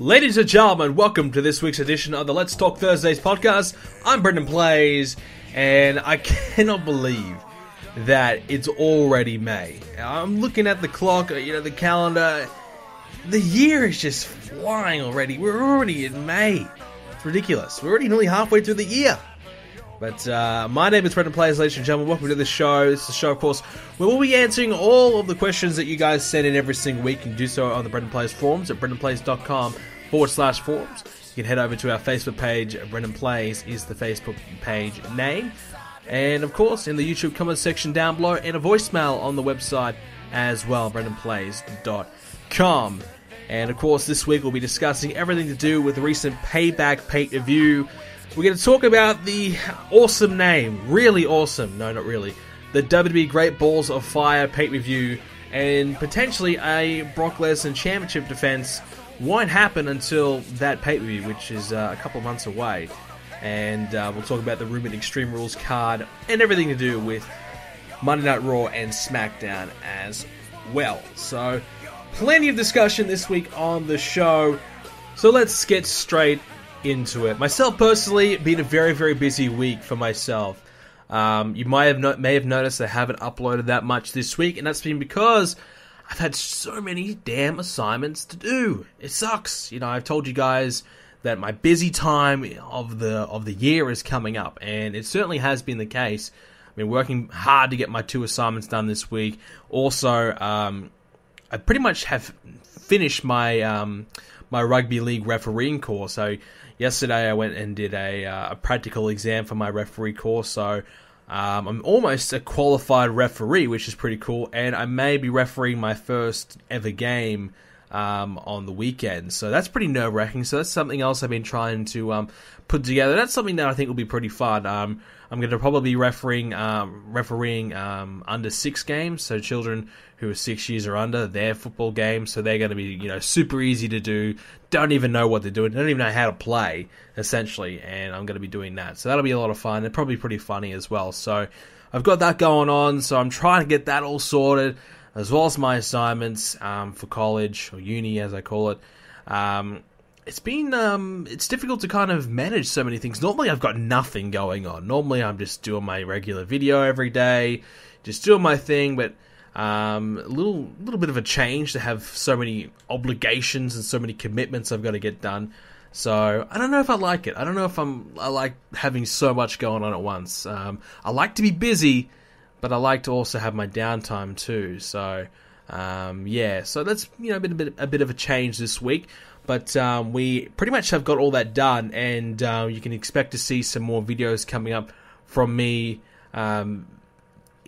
Ladies and gentlemen, welcome to this week's edition of the Let's Talk Thursdays podcast. I'm BrendenPlayz, and I cannot believe that it's already May. I'm looking at the clock, the calendar. The year is just flying already. We're already in May. It's ridiculous. We're already nearly halfway through the year. But my name is BrendenPlayz, ladies and gentlemen. Welcome to the show. This is the show, of course, where we'll be answering all of the questions that you guys send in every single week. You can do so on the BrendenPlayz forums at BrendenPlayz.com/forums. You can head over to our Facebook page. BrendenPlayz is the Facebook page name. And, of course, in the YouTube comment section down below, and a voicemail on the website as well, BrendenPlayz.com. And, of course, this week we'll be discussing everything to do with the recent Payback PPV. We're going to talk about the awesome name, really awesome, no not really, the WWE Great Balls of Fire pay-per-view, and potentially a Brock Lesnar Championship defense won't happen until that pay-per-view, which is a couple of months away. And we'll talk about the rumored Extreme Rules card and everything to do with Monday Night Raw and SmackDown as well. So, plenty of discussion this week on the show, so let's get straight into it. Myself personally, been a very, very busy week for myself. You may have noticed I haven't uploaded that much this week, and that's been because I've had so many damn assignments to do. It sucks. I've told you guys that my busy time of the year is coming up, and it certainly has been the case. I've been working hard to get my 2 assignments done this week. Also, I pretty much have finished my my rugby league refereeing course. So yesterday I went and did a practical exam for my referee course, so I'm almost a qualified referee, which is pretty cool, and I may be refereeing my first ever game on the weekend, so that's pretty nerve-wracking. So that's something else I've been trying to put together. That's something that I think will be pretty fun. I'm going to probably be refereeing under 6 games, so children who are 6 years or under, their football games, so they're going to be super easy to do, don't even know what they're doing, don't even know how to play, essentially, and I'm going to be doing that. So that'll be a lot of fun, and probably pretty funny as well. So I've got that going on, so I'm trying to get that all sorted, as well as my assignments for college, or uni as I call it. It's difficult to kind of manage so many things. Normally I've got nothing going on. Normally I'm just doing my regular video every day, just doing my thing, but a little bit of a change to have so many obligations and so many commitments I've got to get done. So I don't know if I like it. I don't know if I like having so much going on at once. I like to be busy, but I like to also have my downtime too. So so that's been a bit of a change this week. But we pretty much have got all that done, and you can expect to see some more videos coming up from me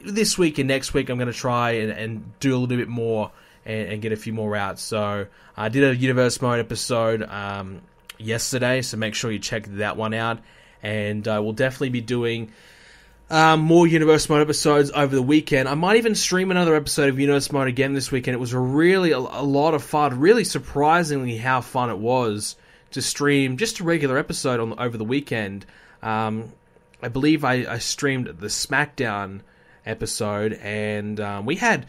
this week and next week. I'm going to try and do a little bit more and get a few more out. So I did a Universe Mode episode yesterday, so make sure you check that one out. And we'll definitely be doing more Universe Mode episodes over the weekend. I might even stream another episode of Universe Mode again this weekend. It was really a lot of fun. Really surprisingly how fun it was to stream just a regular episode over the weekend. I believe I streamed the SmackDown episode, and we had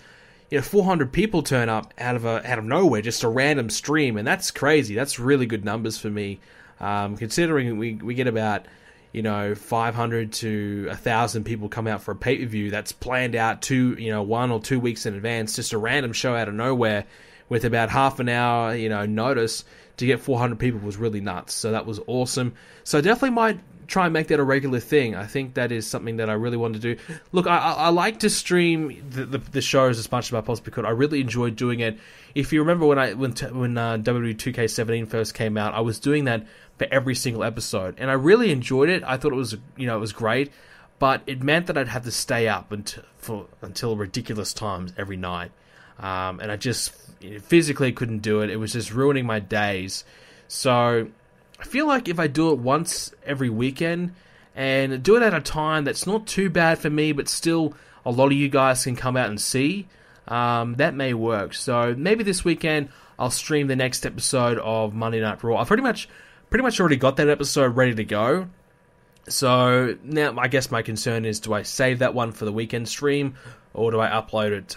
400 people turn up out of nowhere, just a random stream, and that's crazy. That's really good numbers for me, considering we get about 500 to 1,000 people come out for a pay-per-view that's planned out 1 or 2 weeks in advance. Just a random show out of nowhere with about half an hour notice to get 400 people was really nuts. So that was awesome. So I definitely might try and make that a regular thing. I think that is something that I really want to do. Look, I like to stream the shows as much as I possibly could. I really enjoyed doing it. If you remember when WWE 2K17 first came out, I was doing that for every single episode, and I really enjoyed it. I thought it was it was great, but it meant that I'd have to stay up until ridiculous times every night, and I just physically couldn't do it. It was just ruining my days. So I feel like if I do it once every weekend and do it at a time that's not too bad for me, but still a lot of you guys can come out and see, that may work. So maybe this weekend I'll stream the next episode of Monday Night Raw. I've pretty much already got that episode ready to go. So now I guess my concern is, do I save that one for the weekend stream, or do I upload it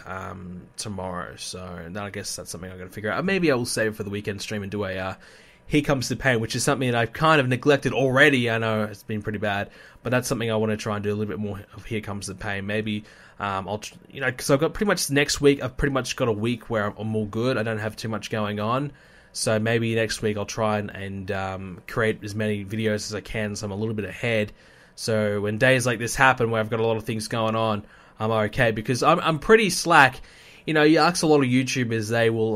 tomorrow? So I guess that's something I've got to figure out. Maybe I will save it for the weekend stream and do a Here Comes the Pain, which is something that I've kind of neglected already. I know it's been pretty bad, but that's something I want to try and do a little bit more of. Here Comes the Pain. Maybe because I've got pretty much next week. I've pretty much got a week where I'm all good. I don't have too much going on. So maybe next week I'll try and create as many videos as I can, so I'm a little bit ahead. So when days like this happen, where I've got a lot of things going on, I'm okay, because I'm pretty slack. You ask a lot of YouTubers, they will,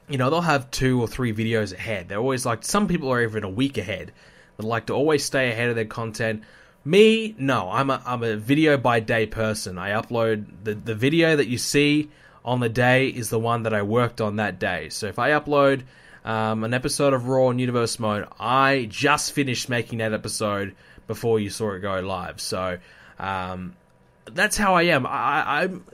they'll have 2 or 3 videos ahead. They're always like, some people are even a week ahead. They like to always stay ahead of their content. Me, no, I'm a video by day person. I upload the video that you see on the day is the one that I worked on that day. So if I upload an episode of Raw in Universe Mode, I just finished making that episode before you saw it go live. So that's how I am.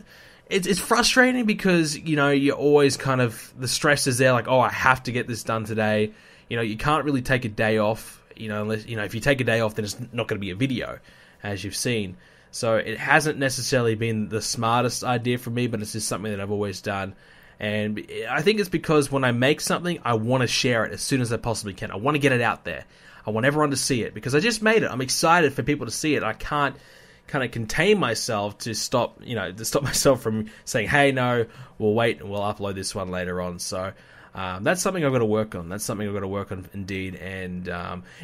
It's frustrating because you're always kind of, the stress is there, like, oh, I have to get this done today. You can't really take a day off. Unless if you take a day off, then it's not going to be a video, as you've seen. So it hasn't necessarily been the smartest idea for me, but it's just something that I've always done. And I think it's because when I make something, I want to share it as soon as I possibly can. I want to get it out there. I want everyone to see it, because I just made it. I'm excited for people to see it. I can't kind of contain myself to stop myself from saying, hey, no, we'll wait and we'll upload this one later on. So that's something I've got to work on. That's something I've got to work on indeed. And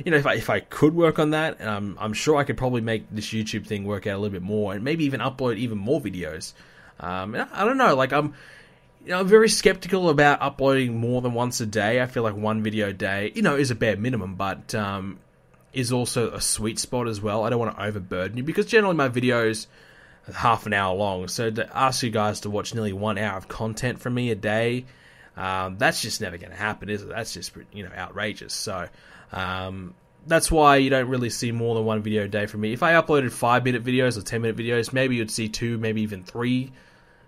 if I could work on that, I'm sure I could probably make this YouTube thing work out a little bit more, and maybe even upload even more videos. I don't know. Like, I'm very skeptical about uploading more than once a day. I feel like one video a day, is a bare minimum, but is also a sweet spot as well. I don't want to overburden you, because generally my videos are half an hour long. So to ask you guys to watch nearly 1 hour of content from me a day, that's just never going to happen, is it? That's just outrageous. So that's why you don't really see more than one video a day from me. If I uploaded 5-minute videos or 10-minute videos, maybe you'd see 2, maybe even 3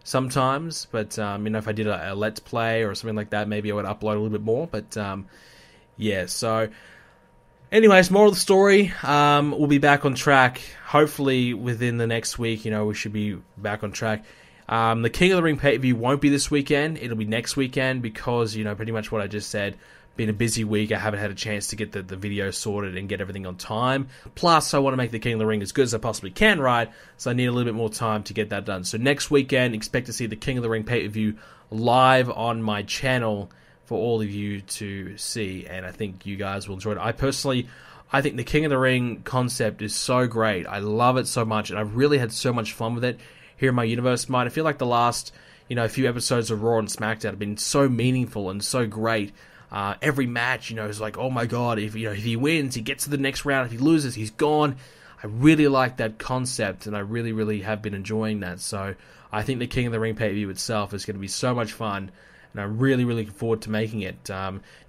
sometimes. But if I did a let's play or something like that, maybe I would upload a little bit more. But yeah, so anyways, moral of the story, we'll be back on track hopefully within the next week. We should be back on track. The King of the Ring pay-per-view won't be this weekend. It'll be next weekend, because pretty much what I just said. Been a busy week. I haven't had a chance to get the video sorted and get everything on time. Plus, I want to make the King of the Ring as good as I possibly can, right? So I need a little bit more time to get that done. So next weekend, expect to see the King of the Ring pay-per-view live on my channel for all of you to see, and I think you guys will enjoy it. I think the King of the Ring concept is so great. I love it so much, and I've really had so much fun with it here in my universe mind. I feel like the last few episodes of Raw and SmackDown have been so meaningful and so great. Every match, is like, oh my god, if he wins, he gets to the next round. If he loses, he's gone. I really like that concept, and I really, really have been enjoying that. So I think the King of the Ring pay-per-view itself is going to be so much fun, and I'm really, really looking forward to making it.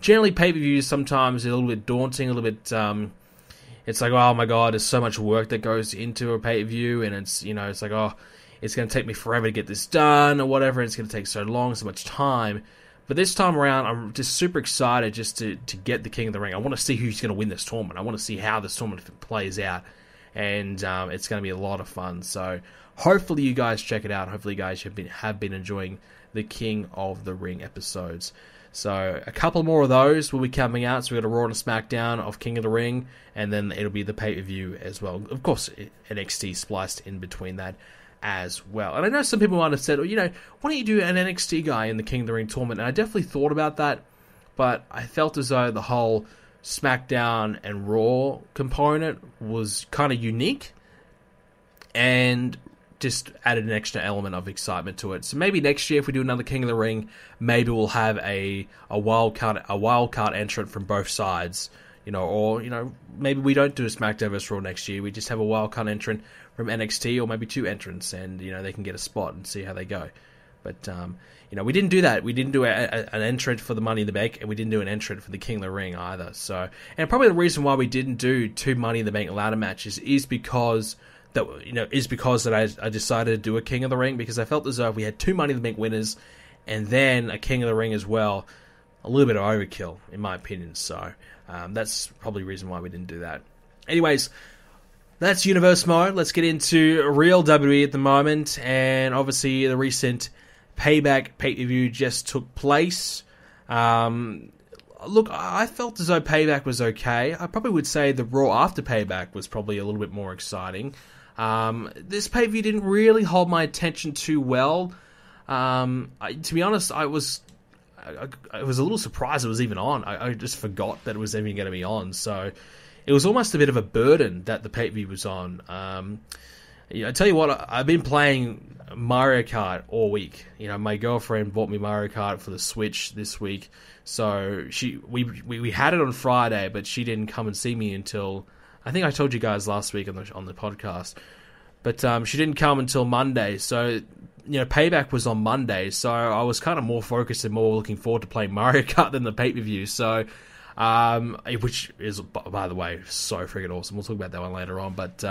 Generally, pay-per-views sometimes are a little bit daunting, a little bit, it's like, oh my god, there's so much work that goes into a pay-per-view, and it's, it's like, oh, it's going to take me forever to get this done, or whatever, it's going to take so long, so much time. But this time around, I'm just super excited just to get the King of the Ring. I want to see who's going to win this tournament. I want to see how this tournament plays out. And it's going to be a lot of fun. So hopefully you guys check it out. Hopefully you guys have been enjoying the King of the Ring episodes. So a couple more of those will be coming out. So we've got a Raw and a SmackDown of King of the Ring. And then it'll be the pay-per-view as well. Of course, NXT spliced in between that as well. And I know some people might have said, why don't you do an NXT guy in the King of the Ring tournament? And I definitely thought about that, but I felt as though the whole SmackDown and Raw component was kind of unique and just added an extra element of excitement to it. So maybe next year, if we do another King of the Ring, maybe we'll have a wild card entrant from both sides, or maybe we don't do a SmackDown vs. Raw next year. We just have a wild card entrant from NXT, or maybe 2 entrants, and they can get a spot and see how they go. But we didn't do that. We didn't do an entrant for the Money in the Bank, and we didn't do an entrant for the King of the Ring either. So, and probably the reason why we didn't do 2 Money in the Bank ladder matches is because that I decided to do a King of the Ring, because I felt as though if we had 2 Money in the Bank winners and then a King of the Ring as well, a little bit of overkill in my opinion. So that's probably the reason why we didn't do that. Anyways, that's Universe Mode. Let's get into real WWE at the moment, and obviously the recent Payback pay-per-view just took place. A look, I felt as though Payback was okay. I probably would say the Raw after Payback was probably a little bit more exciting. This pay-per-view didn't really hold my attention too well. To be honest, I was a little surprised it was even on. I just forgot that it was even going to be on. So it was almost a bit of a burden that the pay-per-view was on. I tell you what, I've been playing Mario Kart all week. My girlfriend bought me Mario Kart for the Switch this week. So we had it on Friday, but she didn't come and see me until, I think I told you guys last week on the podcast. But she didn't come until Monday. So Payback was on Monday. So I was kind of more focused and more looking forward to playing Mario Kart than the pay-per-view. So which is, by the way, so freaking awesome. We'll talk about that one later on. But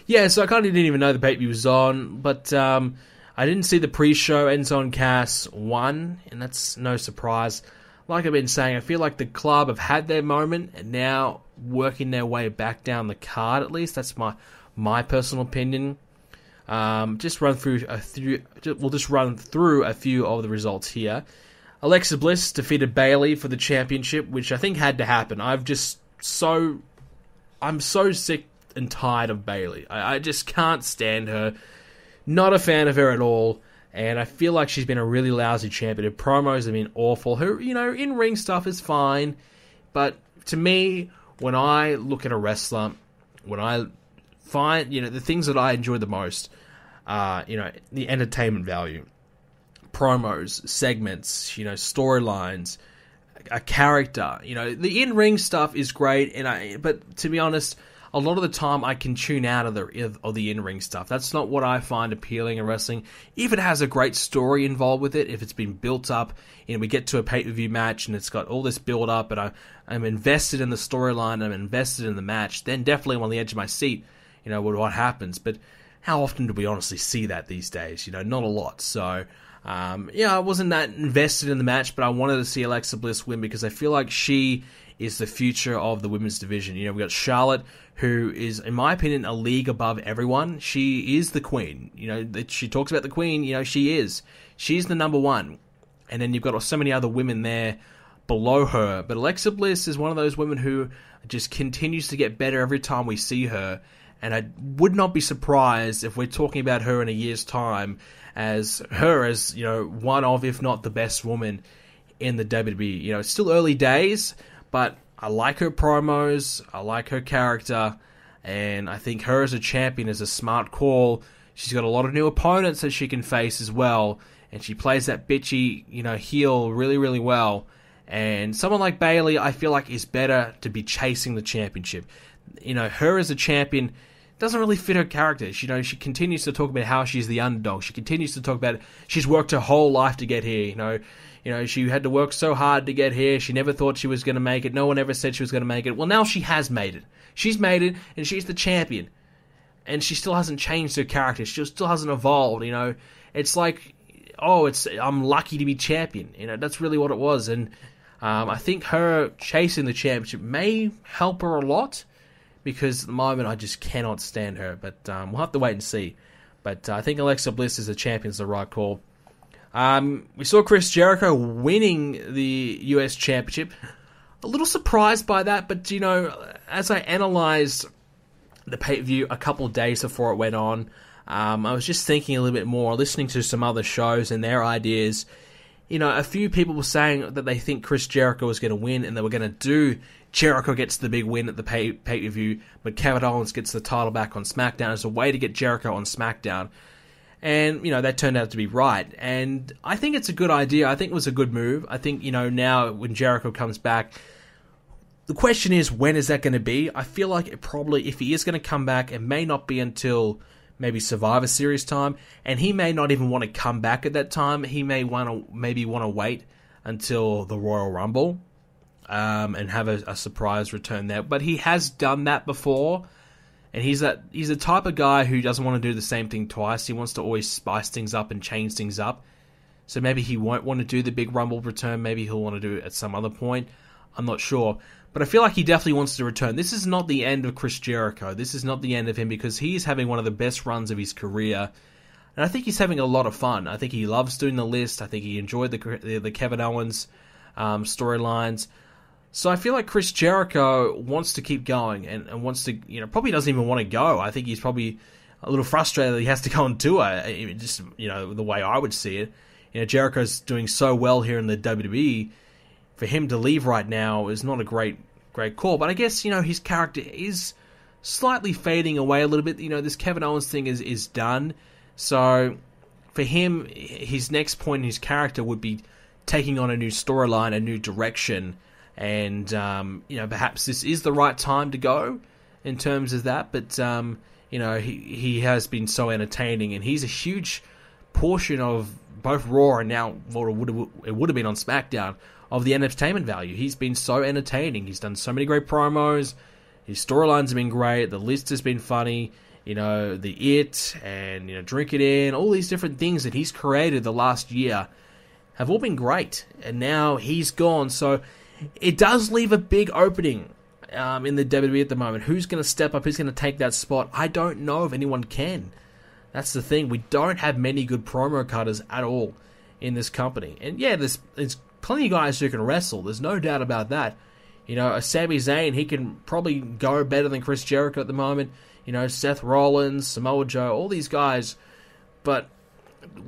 yeah, so I kind of didn't even know the pay-per-view was on, but I didn't see the pre-show. Enzo Cass won, and that's no surprise. Like I've been saying, I feel like the club have had their moment, and now working their way back down the card, at least. That's my personal opinion. We'll just run through a few of the results here. Alexa Bliss defeated Bayley for the championship, which I think had to happen. I'm so sick and tired of Bayley. I just can't stand her. Not a fan of her at all. And I feel like she's been a really lousy champion. Her promos have been awful. Her, in-ring stuff is fine. But to me, when I look at a wrestler, when I find, the things that I enjoy the most are, the entertainment value. Promos, segments, storylines, a character. The in-ring stuff is great. But to be honest, a lot of the time I can tune out of the in-ring stuff. That's not what I find appealing in wrestling. If it has a great story involved with it, if it's been built up, we get to a pay-per-view match and it's got all this build-up and I'm invested in the storyline, I'm invested in the match, then definitely I'm on the edge of my seat, with what happens. But how often do we honestly see that these days? Not a lot. So, I wasn't that invested in the match, but I wanted to see Alexa Bliss win because I feel like she is the future of the women's division. We got Charlotte, who is, in my opinion, a league above everyone. She is the queen. She talks about the queen. She is. She's the number one. And then you've got so many other women there below her. But Alexa Bliss is one of those women who just continues to get better every time we see her. And I would not be surprised if we're talking about her in a year's time as one of, if not the best woman in the WWE. It's still early days, but I like her promos, I like her character, and I think her as a champion is a smart call. She's got a lot of new opponents that she can face as well, and she plays that bitchy, heel really, really well. And someone like Bayley, I feel like, is better to be chasing the championship. Her as a champion doesn't really fit her character. She continues to talk about how she's the underdog. She continues to talk about she's worked her whole life to get here, she had to work so hard to get here. She never thought she was going to make it. No one ever said she was going to make it. Well, now she has made it. She's made it, and she's the champion. And she still hasn't changed her character. She still hasn't evolved, It's like, I'm lucky to be champion. That's really what it was. And I think her chasing the championship may help her a lot, because at the moment I just cannot stand her. But we'll have to wait and see. But I think Alexa Bliss as a champion is the right call. We saw Chris Jericho winning the US Championship. A little surprised by that, but, as I analysed the pay-per-view a couple of days before it went on, I was just thinking a little bit more, listening to some other shows and their ideas. A few people were saying that they think Chris Jericho was going to win and they were going to do Jericho gets the big win at the pay-per-view, but Kevin Owens gets the title back on SmackDown as a way to get Jericho on SmackDown. And, that turned out to be right. And I think it's a good idea. I think it was a good move. I think, now when Jericho comes back, the question is, when is that going to be? I feel like it probably, if he is going to come back, it may not be until maybe Survivor Series time. And he may not even want to come back at that time. He may want to wait until the Royal Rumble and have a surprise return there. But he has done that before. And he's the type of guy who doesn't want to do the same thing twice. He wants to always spice things up and change things up. So maybe he won't want to do the big Rumble return. Maybe he'll want to do it at some other point. I'm not sure. But I feel like he definitely wants to return. This is not the end of Chris Jericho. This is not the end of him, because he's having one of the best runs of his career. And I think he's having a lot of fun. I think he loves doing the list. I think he enjoyed the Kevin Owens storylines. So I feel like Chris Jericho wants to keep going and wants to, probably doesn't even want to go. I think he's probably a little frustrated that he has to go on tour, just, the way I would see it. Jericho's doing so well here in the WWE. For him to leave right now is not a great call. But I guess, his character is slightly fading away a little bit. This Kevin Owens thing is done. So for him, his next point in his character would be taking on a new storyline, a new direction. And, perhaps this is the right time to go in terms of that. But, he has been so entertaining. And he's a huge portion of both Raw and now what it would have been on SmackDown of the entertainment value. He's been so entertaining. He's done so many great promos. His storylines have been great. The list has been funny. The It and, Drink It In. All these different things that he's created the last year have all been great. And now he's gone. So it does leave a big opening in the WWE at the moment. Who's going to step up? Who's going to take that spot? I don't know if anyone can. That's the thing. We don't have many good promo cutters at all in this company. And yeah, there's plenty of guys who can wrestle. There's no doubt about that. A Sami Zayn, he can probably go better than Chris Jericho at the moment. Seth Rollins, Samoa Joe, all these guys. But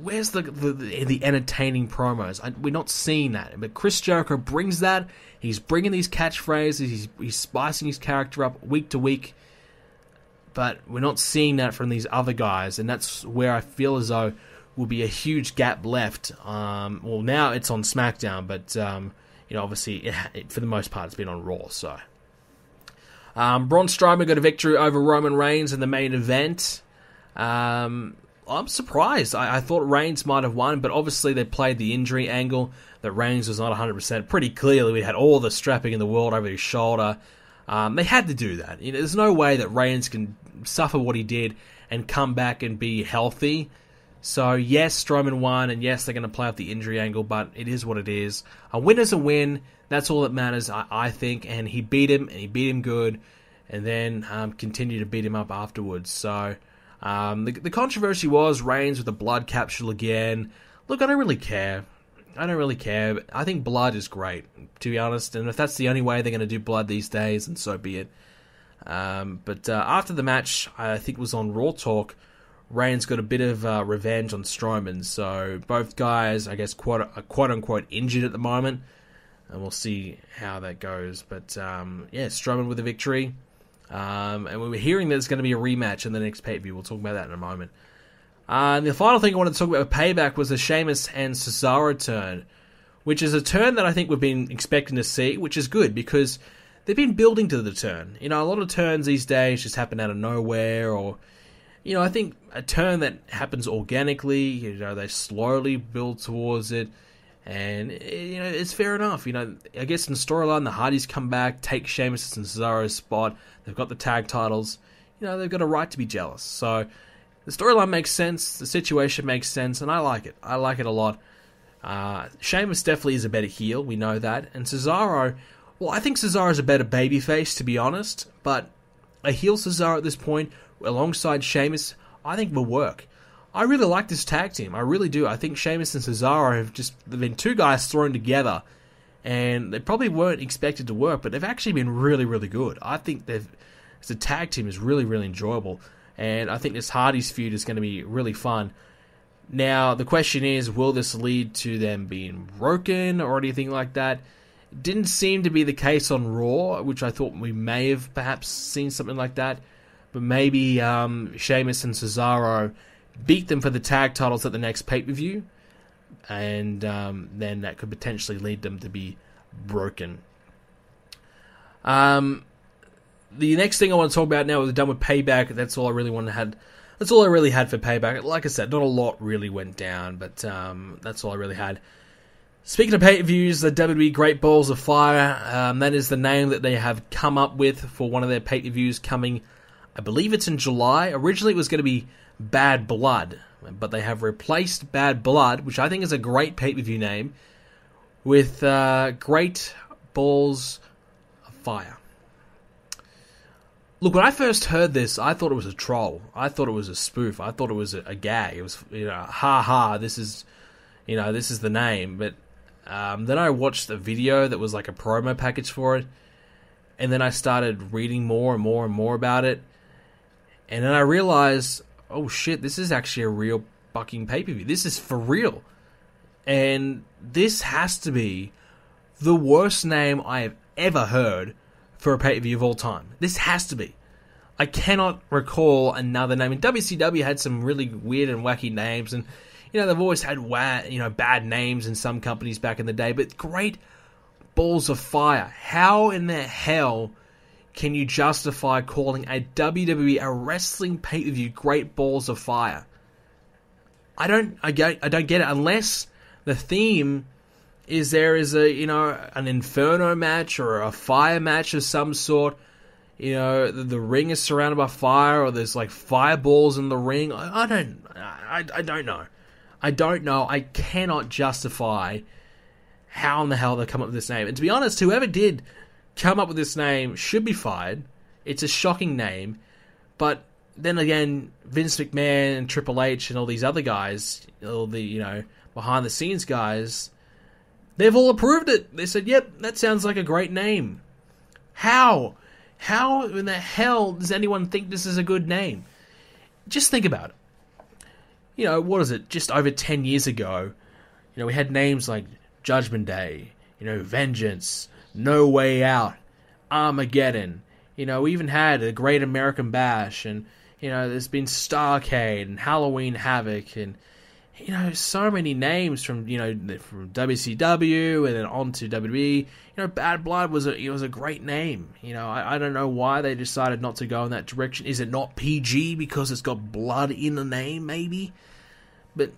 where's the entertaining promos? We're not seeing that. But Chris Jericho brings that. He's bringing these catchphrases. He's spicing his character up week to week. But we're not seeing that from these other guys. And that's where I feel as though will be a huge gap left. Well, now it's on SmackDown. But, obviously, for the most part, it's been on Raw. So, Braun Strowman got a victory over Roman Reigns in the main event. I'm surprised. I thought Reigns might have won, but obviously they played the injury angle, that Reigns was not 100%. Pretty clearly, we had all the strapping in the world over his shoulder. They had to do that. There's no way that Reigns can suffer what he did and come back and be healthy. So, yes, Strowman won, and yes, they're going to play off the injury angle, but it is what it is. A win is a win. That's all that matters, I think. And he beat him, and he beat him good, and then continued to beat him up afterwards. So, the controversy was Reigns with the blood capsule again. Look, I don't really care. I think blood is great, to be honest. And if that's the only way they're going to do blood these days, then so be it. But after the match, I think it was on Raw Talk, Reigns got a bit of revenge on Strowman. So both guys, I guess, quote-unquote injured at the moment. And we'll see how that goes. But, Strowman with a victory. And we were hearing there's going to be a rematch in the next pay-per-view. We'll talk about that in a moment. And the final thing I wanted to talk about with Payback was the Sheamus and Cesaro turn, which is a turn that I think we've been expecting to see, which is good because they've been building to the turn. A lot of turns these days just happen out of nowhere, or, I think a turn that happens organically, they slowly build towards it, and, it's fair enough. I guess in the storyline, the Hardys come back, take Sheamus and Cesaro's spot, they've got the tag titles, they've got a right to be jealous, so the storyline makes sense, the situation makes sense, and I like it. I like it a lot. Sheamus definitely is a better heel, we know that. And Cesaro, well, I think Cesaro is a better babyface, to be honest. But a heel Cesaro at this point, alongside Sheamus, I think will work. I really like this tag team, I really do. I think Sheamus and Cesaro have they've been two guys thrown together, and they probably weren't expected to work, but they've actually been really, really good. I think as a tag team is really, really enjoyable. And I think this Hardys feud is going to be really fun. Now, the question is, will this lead to them being broken or anything like that? It didn't seem to be the case on Raw, which I thought we may have perhaps seen something like that. But maybe Sheamus and Cesaro beat them for the tag titles at the next pay-per-view. And then that could potentially lead them to be broken. The next thing I want to talk about now is done with Payback. That's all I really had for Payback. Like I said, not a lot really went down, but that's all I really had. Speaking of pay-per-views, the WWE Great Balls of Fire, that is the name that they have come up with for one of their pay-per-views coming, I believe it's in July. Originally it was going to be Bad Blood, but they have replaced Bad Blood, which I think is a great pay-per-view name, with Great Balls of Fire. Look, when I first heard this, I thought it was a troll. I thought it was a spoof. I thought it was a gag. It was, ha ha, this is the name. But Then I watched a video that was like a promo package for it, and then I started reading more and more and more about it, and then I realized, oh shit, this is actually a real fucking pay-per-view. This is for real. And this has to be the worst name I have ever heard for a pay-per-view of all time. This has to be. I cannot recall another name. And WCW had some really weird and wacky names, and they've always had bad names in some companies back in the day, but Great Balls of Fire. How in the hell can you justify calling a WWE, a wrestling pay-per-view, Great Balls of Fire? I don't get it, unless the theme is there is an Inferno match or a fire match of some sort. The ring is surrounded by fire, or there's like fireballs in the ring. I don't know. I don't know. I cannot justify how in the hell they come up with this name. And to be honest, whoever did come up with this name should be fired. It's a shocking name. But then again, Vince McMahon and Triple H and all these other guys, all the, behind the scenes guys, they've all approved it. They said, yep, that sounds like a great name. How? How in the hell does anyone think this is a good name? Just think about it. What is it? Just over 10 years ago, we had names like Judgment Day, Vengeance, No Way Out, Armageddon. We even had a Great American Bash, and, there's been Starrcade and Halloween Havoc, and, so many names from WCW and then on to WWE. Bad Blood was a great name. I don't know why they decided not to go in that direction. Is it not PG because it's got blood in the name, maybe? But,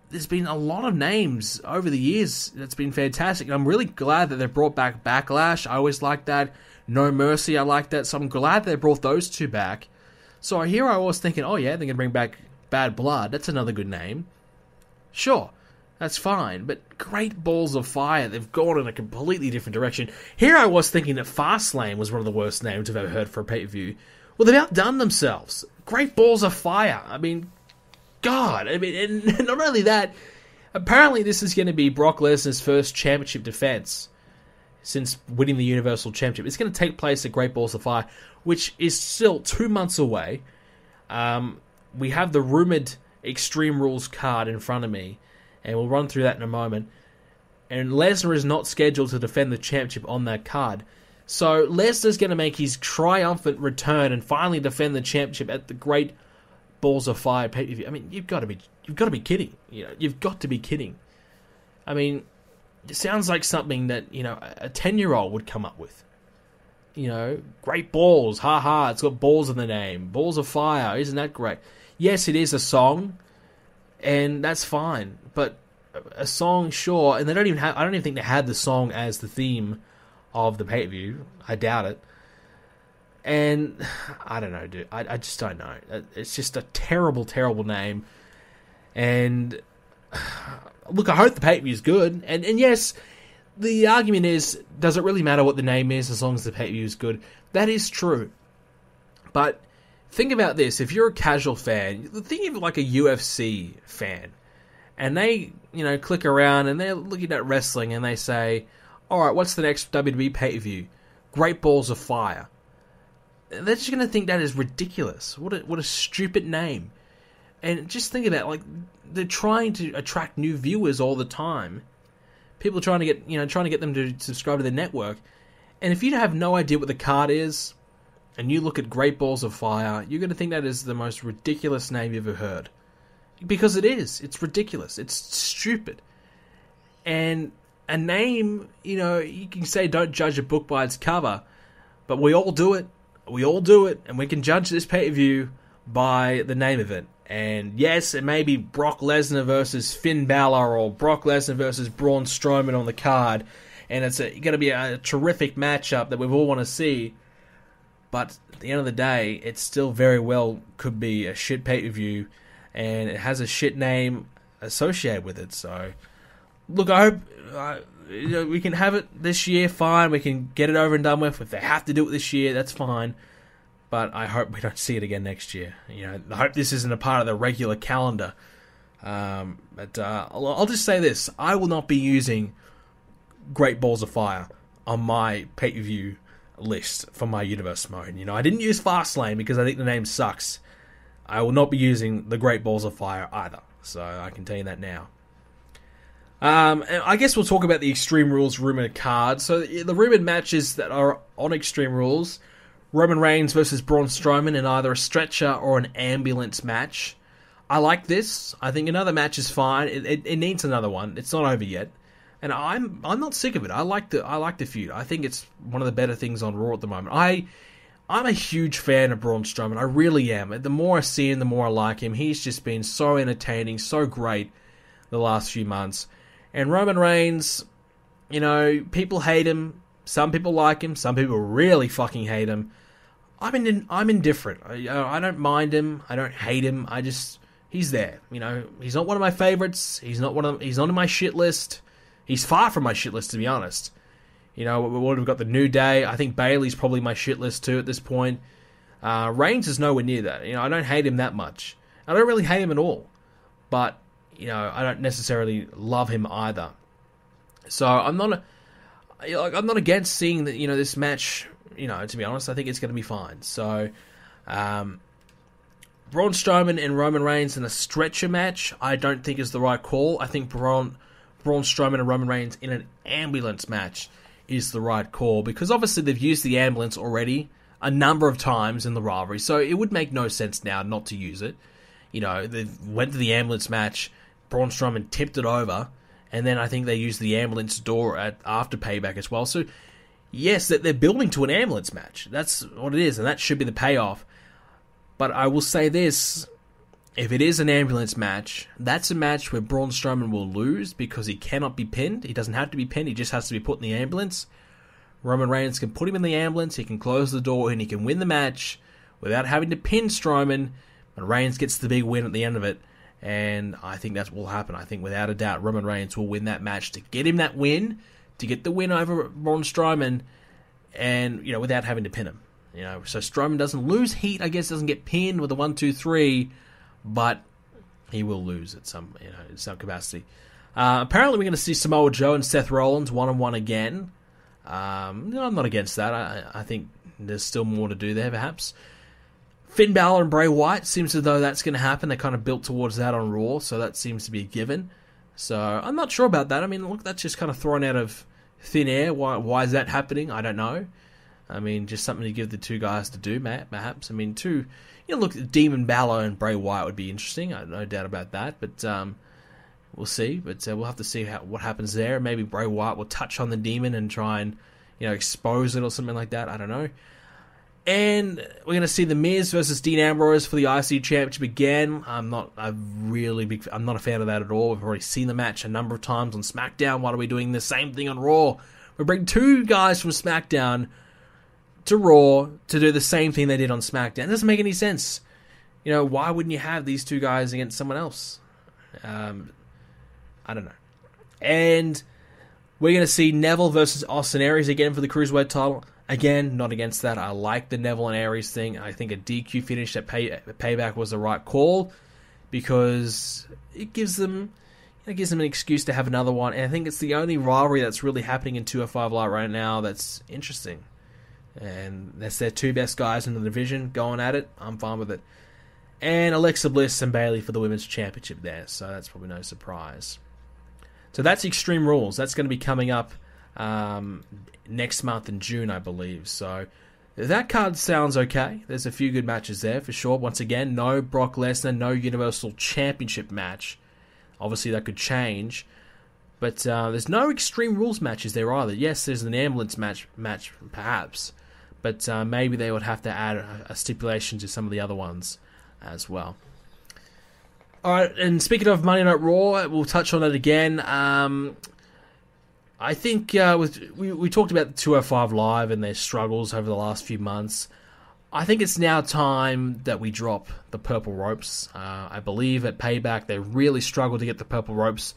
there's been a lot of names over the years that's been fantastic. And I'm really glad that they brought back Backlash. I always liked that. No Mercy, I like that. So I'm glad they brought those two back. So here I was thinking, oh yeah, they're going to bring back Bad Blood. That's another good name. Sure, that's fine. But Great Balls of Fire, they've gone in a completely different direction. Here I was thinking that Fastlane was one of the worst names I've ever heard for a pay-per-view. Well, they've outdone themselves. Great Balls of Fire. I mean, God. And not only that, apparently this is going to be Brock Lesnar's first championship defense since winning the Universal Championship. It's going to take place at Great Balls of Fire, which is still 2 months away. We have the rumored Extreme Rules card in front of me, and we'll run through that in a moment. And Lesnar is not scheduled to defend the championship on that card. So Lesnar's going to make his triumphant return and finally defend the championship at the Great Balls of Fire pay-per-view. I mean, you've got to be kidding. You've got to be kidding. I mean, it sounds like something that, a 10-year-old would come up with. Great balls, haha, it's got balls in the name. Balls of Fire, isn't that great? Yes, it is a song, and that's fine. But a song, sure, and I don't even think they had the song as the theme of the pay-per-view. I doubt it. And I don't know, dude. I just don't know. It's just a terrible, terrible name. And look, I hope the pay-per-view is good. And yes, the argument is, does it really matter what the name is as long as the pay-per-view is good? That is true. But think about this. If you're a casual fan, think of it like a UFC fan. And they, click around and they're looking at wrestling and they say, alright, what's the next WWE pay-per-view? Great Balls of Fire. They're just going to think that is ridiculous. What a stupid name. And just think about it, they're trying to attract new viewers all the time. People trying to get them to subscribe to their network. And if you have no idea what the card is, and you look at Great Balls of Fire, you're going to think that is the most ridiculous name you've ever heard. Because it is. It's ridiculous. It's stupid. And a name, you can say don't judge a book by its cover, but we all do it. We all do it, and we can judge this pay-per-view by the name of it. And yes, it may be Brock Lesnar versus Finn Balor, or Brock Lesnar versus Braun Strowman on the card, and it's going to be a terrific matchup that we all want to see. But at the end of the day, it still very well could be a shit pay-per-view, and it has a shit name associated with it. So, look, I hope we can have it this year, fine. We can get it over and done with. If they have to do it this year, that's fine. But I hope we don't see it again next year. I hope this isn't a part of the regular calendar. But I'll just say this. I will not be using Great Balls of Fire on my pay-per-view list for my universe mode. I didn't use Fastlane because I think the name sucks. I will not be using the Great Balls of Fire either, so I can tell you that now. And I guess we'll talk about the Extreme Rules rumored card. So the rumored matches that are on Extreme Rules: Roman Reigns versus Braun Strowman in either a stretcher or an ambulance match. I like this. I think another match is fine. It needs another one. It's not over yet, and I'm not sick of it. I like the feud. I think it's one of the better things on Raw at the moment. I'm a huge fan of Braun Strowman. I really am. The more I see him, the more I like him. He's just been so entertaining, so great the last few months. And Roman Reigns, people hate him. Some people like him. Some people really fucking hate him. I'm indifferent. I don't mind him. I don't hate him. He's there. He's not one of my favorites. He's not on my shit list. He's far from my shit list, to be honest. We've got the New Day. I think Bayley's probably my shit list too at this point. Reigns is nowhere near that. I don't hate him that much. I don't really hate him at all. But I don't necessarily love him either. So I'm not against seeing that. This match. To be honest, I think it's going to be fine. So, Braun Strowman and Roman Reigns in a stretcher match, I don't think is the right call. I think Braun Strowman and Roman Reigns in an ambulance match is the right call, because obviously they've used the ambulance already a number of times in the rivalry, so it would make no sense now not to use it. They went to the ambulance match, Braun Strowman tipped it over, and then I think they used the ambulance door after Payback as well. So yes, that they're building to an ambulance match. That's what it is, and that should be the payoff. But I will say this: if it is an ambulance match, that's a match where Braun Strowman will lose because he cannot be pinned. He doesn't have to be pinned, he just has to be put in the ambulance. Roman Reigns can put him in the ambulance, he can close the door, and he can win the match without having to pin Strowman, but Reigns gets the big win at the end of it, and I think that will happen. I think without a doubt Roman Reigns will win that match to get him that win, to get the win over Braun Strowman, and, without having to pin him. So Strowman doesn't lose heat, I guess, doesn't get pinned with a 1-2-3, but he will lose at some capacity. Apparently we're going to see Samoa Joe and Seth Rollins one-on-one again. I'm not against that. I think there's still more to do there, perhaps. Finn Balor and Bray Wyatt, seems as though that's going to happen. They kind of built towards that on Raw, so that seems to be a given. So I'm not sure about that. I mean, look, that's just kind of thrown out of thin air. Why is that happening? I don't know. I mean, just something to give the two guys to do, perhaps. I mean, look, Demon Balor and Bray Wyatt would be interesting. I have no doubt about that. But we'll see. But we'll have to see what happens there. Maybe Bray Wyatt will touch on the Demon and try and expose it or something like that. I don't know. And we're going to see The Miz versus Dean Ambrose for the IC Championship again. I'm not a fan of that at all. We've already seen the match a number of times on SmackDown. Why are we doing the same thing on Raw? We bring two guys from SmackDown to Raw to do the same thing they did on SmackDown. It doesn't make any sense. Why wouldn't you have these two guys against someone else? I don't know. And we're going to see Neville versus Austin Aries again for the Cruiserweight title. Again, not against that. I like the Neville and Aries thing. I think a DQ finish at Payback was the right call, because it gives them an excuse to have another one. And I think it's the only rivalry that's really happening in 205 Live right now that's interesting. And that's their two best guys in the division going at it. I'm fine with it. And Alexa Bliss and Bayley for the Women's Championship there. So that's probably no surprise. So that's Extreme Rules. That's going to be coming up next month in June, I believe. So that card sounds okay. There's a few good matches there for sure. Once again, no Brock Lesnar, no Universal Championship match. Obviously that could change. But there's no Extreme Rules matches there either. Yes, there's an ambulance match perhaps. But maybe they would have to add a stipulation to some of the other ones as well. Alright, and speaking of Monday Night Raw, we'll touch on it again. I think we talked about the 205 Live and their struggles over the last few months. I think it's now time that we drop the purple ropes. I believe at Payback they really struggled to get the purple ropes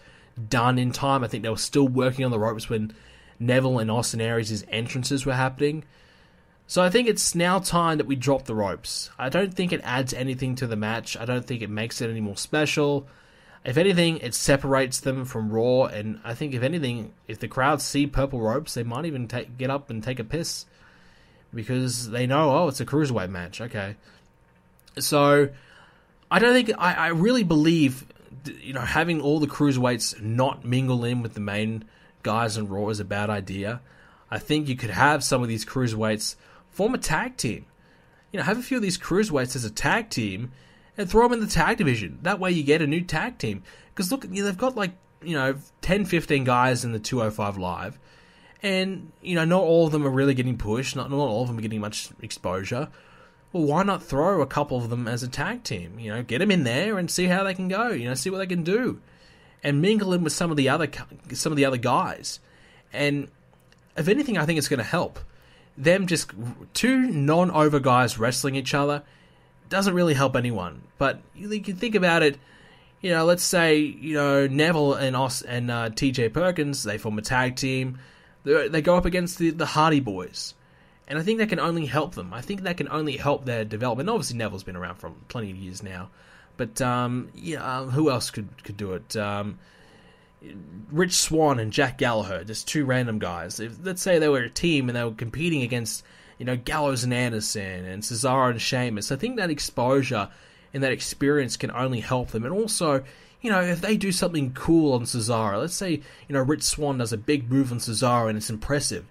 done in time. I think they were still working on the ropes when Neville and Austin Aries' entrances were happening. So I think it's now time that we drop the ropes. I don't think it adds anything to the match. I don't think it makes it any more special. If anything, it separates them from Raw, and I think if anything, if the crowd see purple ropes, they might even get up and take a piss, because they know, oh, it's a cruiserweight match, okay. So, I don't think, I really believe, having all the cruiserweights not mingle in with the main guys in Raw is a bad idea. I think you could have some of these cruiserweights form a tag team. Have a few of these cruiserweights as a tag team and throw them in the tag division. That way you get a new tag team. Because look, they've got 10, 15 guys in the 205 Live. And, not all of them are really getting pushed. Not all of them are getting much exposure. Well, why not throw a couple of them as a tag team? Get them in there and see how they can go. See what they can do. And mingle in with some of the other guys. And if anything, I think it's going to help. Them just two non-over guys wrestling each other doesn't really help anyone. But you can think about it, let's say, Neville and TJ Perkins, they form a tag team. They go up against the Hardy Boys. And I think that can only help them. I think that can only help their development. Obviously, Neville's been around for plenty of years now. But, who else could do it? Rich Swann and Jack Gallagher, just two random guys. Let's say they were a team and they were competing against, Gallows and Anderson and Cesaro and Sheamus. I think that exposure and that experience can only help them. And also, if they do something cool on Cesaro, let's say, Rich Swann does a big move on Cesaro and it's impressive.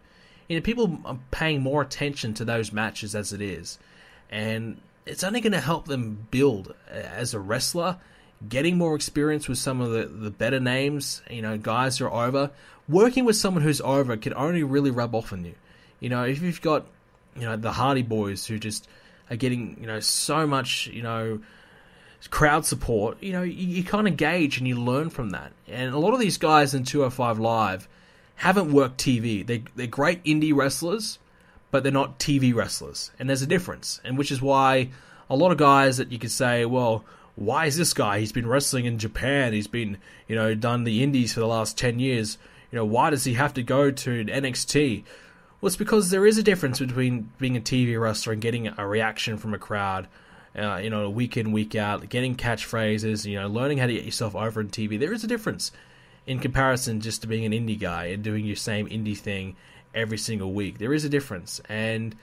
People are paying more attention to those matches as it is. And it's only going to help them build as a wrestler, getting more experience with some of the better names, guys who are over. Working with someone who's over can only really rub off on you. If you've got, the Hardy Boys who just are getting, so much, crowd support, you kind of gauge and you learn from that. And a lot of these guys in 205 Live haven't worked TV. They're great indie wrestlers, but they're not TV wrestlers. And there's a difference. And which is why a lot of guys that you could say, well, why is this guy? He's been wrestling in Japan. He's been, done the indies for the last 10 years. Why does he have to go to NXT? Well, it's because there is a difference between being a TV wrestler and getting a reaction from a crowd, week in, week out, getting catchphrases, learning how to get yourself over on TV. There is a difference in comparison just to being an indie guy and doing your same indie thing every single week. There is a difference. And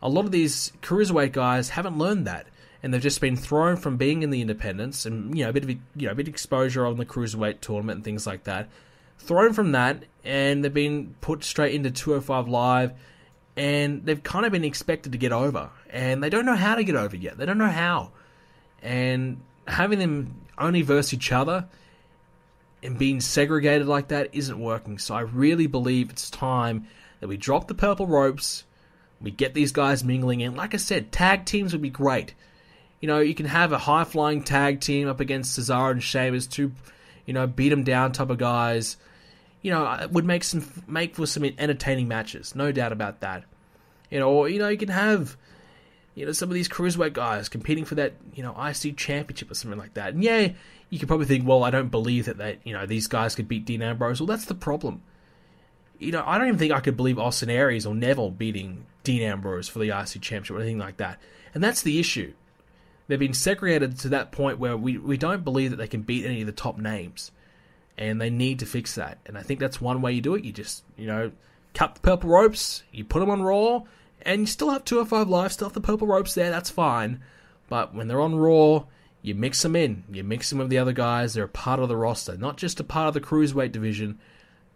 a lot of these cruiserweight guys haven't learned that. And they've just been thrown from being in the independents and, a bit of exposure on the cruiserweight tournament and things like that. Thrown from that, and they've been put straight into 205 Live, and they've kind of been expected to get over. And they don't know how to get over yet. They don't know how. And having them only verse each other and being segregated like that isn't working. So I really believe it's time that we drop the purple ropes, we get these guys mingling in. Like I said, tag teams would be great. You can have a high-flying tag team up against Cesaro and Sheamus, two, beat them down type of guys. It would make for some entertaining matches, no doubt about that. Or, you can have, some of these cruiserweight guys competing for that, IC championship or something like that. And yeah, you could probably think, well, I don't believe that these guys could beat Dean Ambrose. Well, that's the problem. I don't even think I could believe Austin Aries or Neville beating Dean Ambrose for the IC championship or anything like that. And that's the issue. They've been segregated to that point where we don't believe that they can beat any of the top names. And they need to fix that. And I think that's one way you do it. You just, cut the purple ropes, you put them on Raw, and you still have 205 Live, still have the purple ropes there, that's fine. But when they're on Raw, you mix them in. You mix them with the other guys. They're a part of the roster. Not just a part of the Cruiserweight division.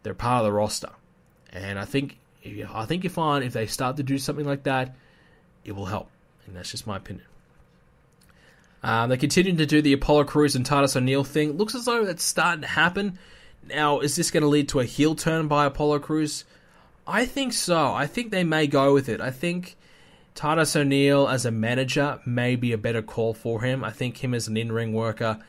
They're part of the roster. And I think you're fine if they start to do something like that, it will help. And that's just my opinion. They continue to do the Apollo Crews and Titus O'Neil thing. Looks as though that's starting to happen. Now, is this going to lead to a heel turn by Apollo Crews? I think so. I think they may go with it. I think Titus O'Neil as a manager may be a better call for him. I think him as an in-ring worker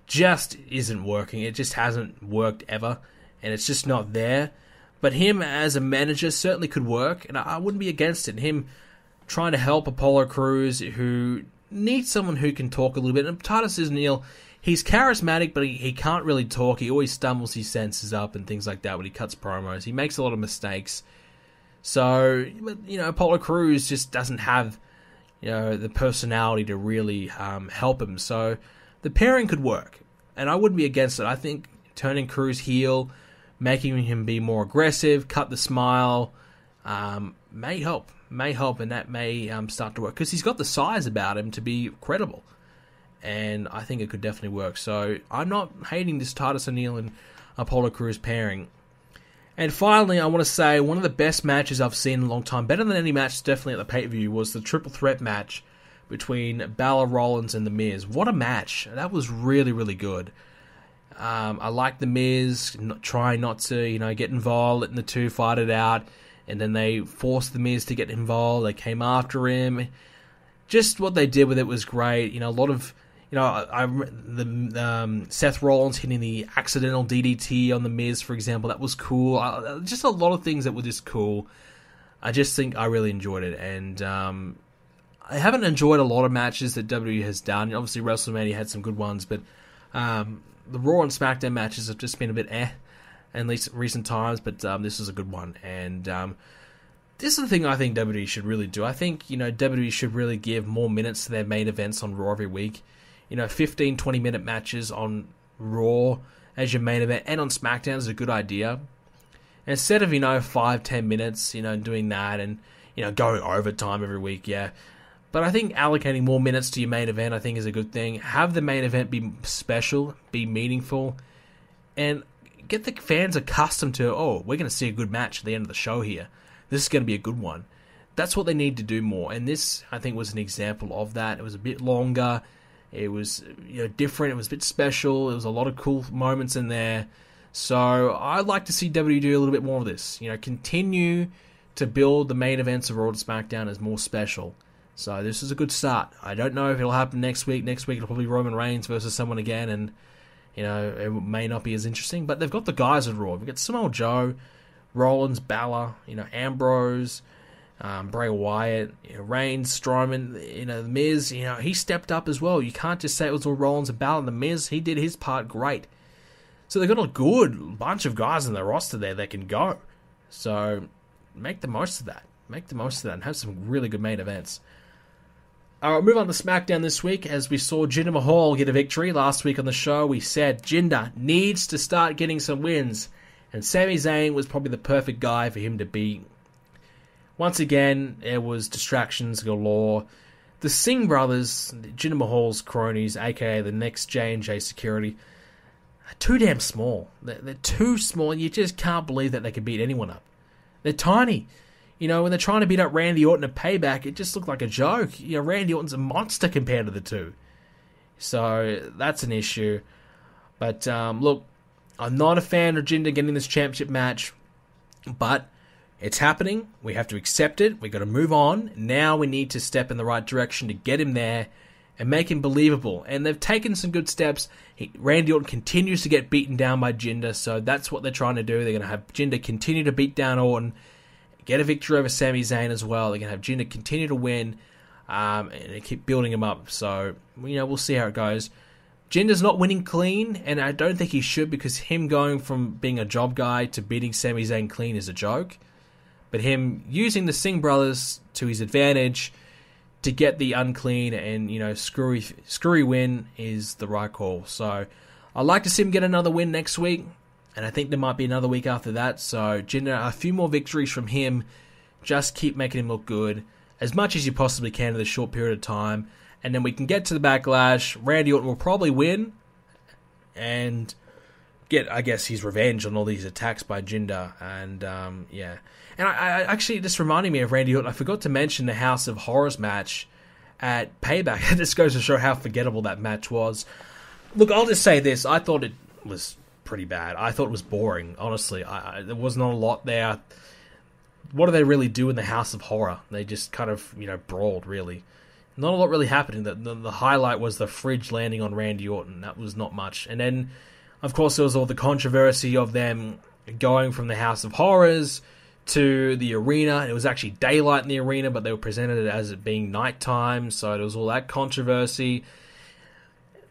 just isn't working. It just hasn't worked ever, and it's just not there. But him as a manager certainly could work, and I wouldn't be against it. Him trying to help Apollo Crews, who needs someone who can talk a little bit. And Titus O'Neil, he's charismatic, but he can't really talk. He always stumbles his senses up and things like that when he cuts promos. He makes a lot of mistakes. So, Apollo Crews just doesn't have, the personality to really help him. So, the pairing could work. and I wouldn't be against it. I think turning Cruz heel, making him be more aggressive, cut the smile, may help, and that may start to work, because he's got the size about him to be credible, and I think it could definitely work. So I'm not hating this Titus O'Neil and Apollo Crews pairing. And finally, I want to say one of the best matches I've seen in a long time, better than any match definitely at the pay-per-view, was the triple threat match between Balor, Rollins, and The Miz. What a match. That was really, really good. I like The Miz trying not to, get involved, letting the two fight it out, and then they forced The Miz to get involved. They came after him. Just what they did with it was great. A lot of, Seth Rollins hitting the accidental DDT on The Miz, for example, that was cool. Just a lot of things that were just cool. I just think I really enjoyed it, and I haven't enjoyed a lot of matches that WWE has done. Obviously, WrestleMania had some good ones, but the Raw and SmackDown matches have just been a bit in recent times, but this is a good one. And this is the thing I think WWE should really do. I think, WWE should really give more minutes to their main events on Raw every week. 15, 20-minute matches on Raw as your main event, and on SmackDown is a good idea. Instead of, 5-10 minutes, doing that, and, going overtime every week, yeah. But I think allocating more minutes to your main event, I think, is a good thing. Have the main event be special, be meaningful, and get the fans accustomed to, we're going to see a good match at the end of the show here. This is going to be a good one. That's what they need to do more. And this, I think, was an example of that. It was a bit longer. It was different. It was a bit special. There was a lot of cool moments in there. So I'd like to see WWE do a little bit more of this. Continue to build the main events of Raw and SmackDown as more special. So this is a good start. I don't know if it'll happen next week. Next week it'll probably be Roman Reigns versus someone again, and it may not be as interesting. But they've got the guys at Raw. We've got Samoa Joe, Rollins, Balor, Ambrose, Bray Wyatt, Reigns, Strowman, The Miz. He stepped up as well. You can't just say it was all Rollins and Balor. The Miz, he did his part great. So they've got a good bunch of guys in the roster there that can go. So make the most of that. And have some really good main events. Alright, move on to SmackDown this week, as we saw Jinder Mahal get a victory. Last week on the show, we said Jinder needs to start getting some wins, and Sami Zayn was probably the perfect guy for him to beat. Once again, there was distractions galore. The Singh brothers, Jinder Mahal's cronies, aka the next J&J security, are too damn small. They're too small, and you just can't believe that they can beat anyone up. They're tiny. When they're trying to beat up Randy Orton at Payback, it just looked like a joke. Randy Orton's a monster compared to the two. So, that's an issue. But, look, I'm not a fan of Jinder getting this championship match, but it's happening. We have to accept it. We've got to move on. Now we need to step in the right direction to get him there and make him believable. And they've taken some good steps. Randy Orton continues to get beaten down by Jinder, so that's what they're trying to do. They're going to have Jinder continue to beat down Orton, get a victory over Sami Zayn as well. They're going to have Jinder continue to win, and keep building him up. So, we'll see how it goes. Jinder's not winning clean, and I don't think he should, because him going from being a job guy to beating Sami Zayn clean is a joke. But him using the Singh brothers to his advantage to get the unclean and, screwy win is the right call. So, I'd like to see him get another win next week. And I think there might be another week after that. So, Jinder, a few more victories from him. Just keep making him look good as much as you possibly can in this short period of time. And then we can get to the Backlash. Randy Orton will probably win and get, I guess, his revenge on all these attacks by Jinder. And, yeah. And I actually, this reminded me of Randy Orton. I forgot to mention the House of Horrors match at Payback. This goes to show how forgettable that match was. Look, I'll just say this. I thought it was pretty bad. I thought it was boring, honestly. There was not a lot there. What do they really do in the House of Horror? They just kind of, brawled, really. Not a lot really happening. The highlight was the fridge landing on Randy Orton. That was not much. And then, of course, there was all the controversy of them going from the House of Horrors to the arena. It was actually daylight in the arena, but they were presented as it being nighttime, so there was all that controversy.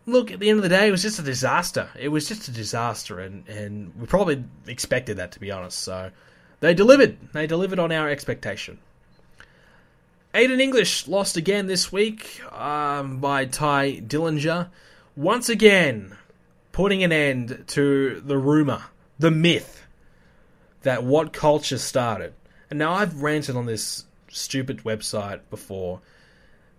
Look, at the end of the day, it was just a disaster. It was just a disaster, and we probably expected that, to be honest. So they delivered. They delivered on our expectation. Aiden English lost again this week by Ty Dillinger. Once again, putting an end to the rumor, the myth, that What Culture started. And now I've ranted on this stupid website before,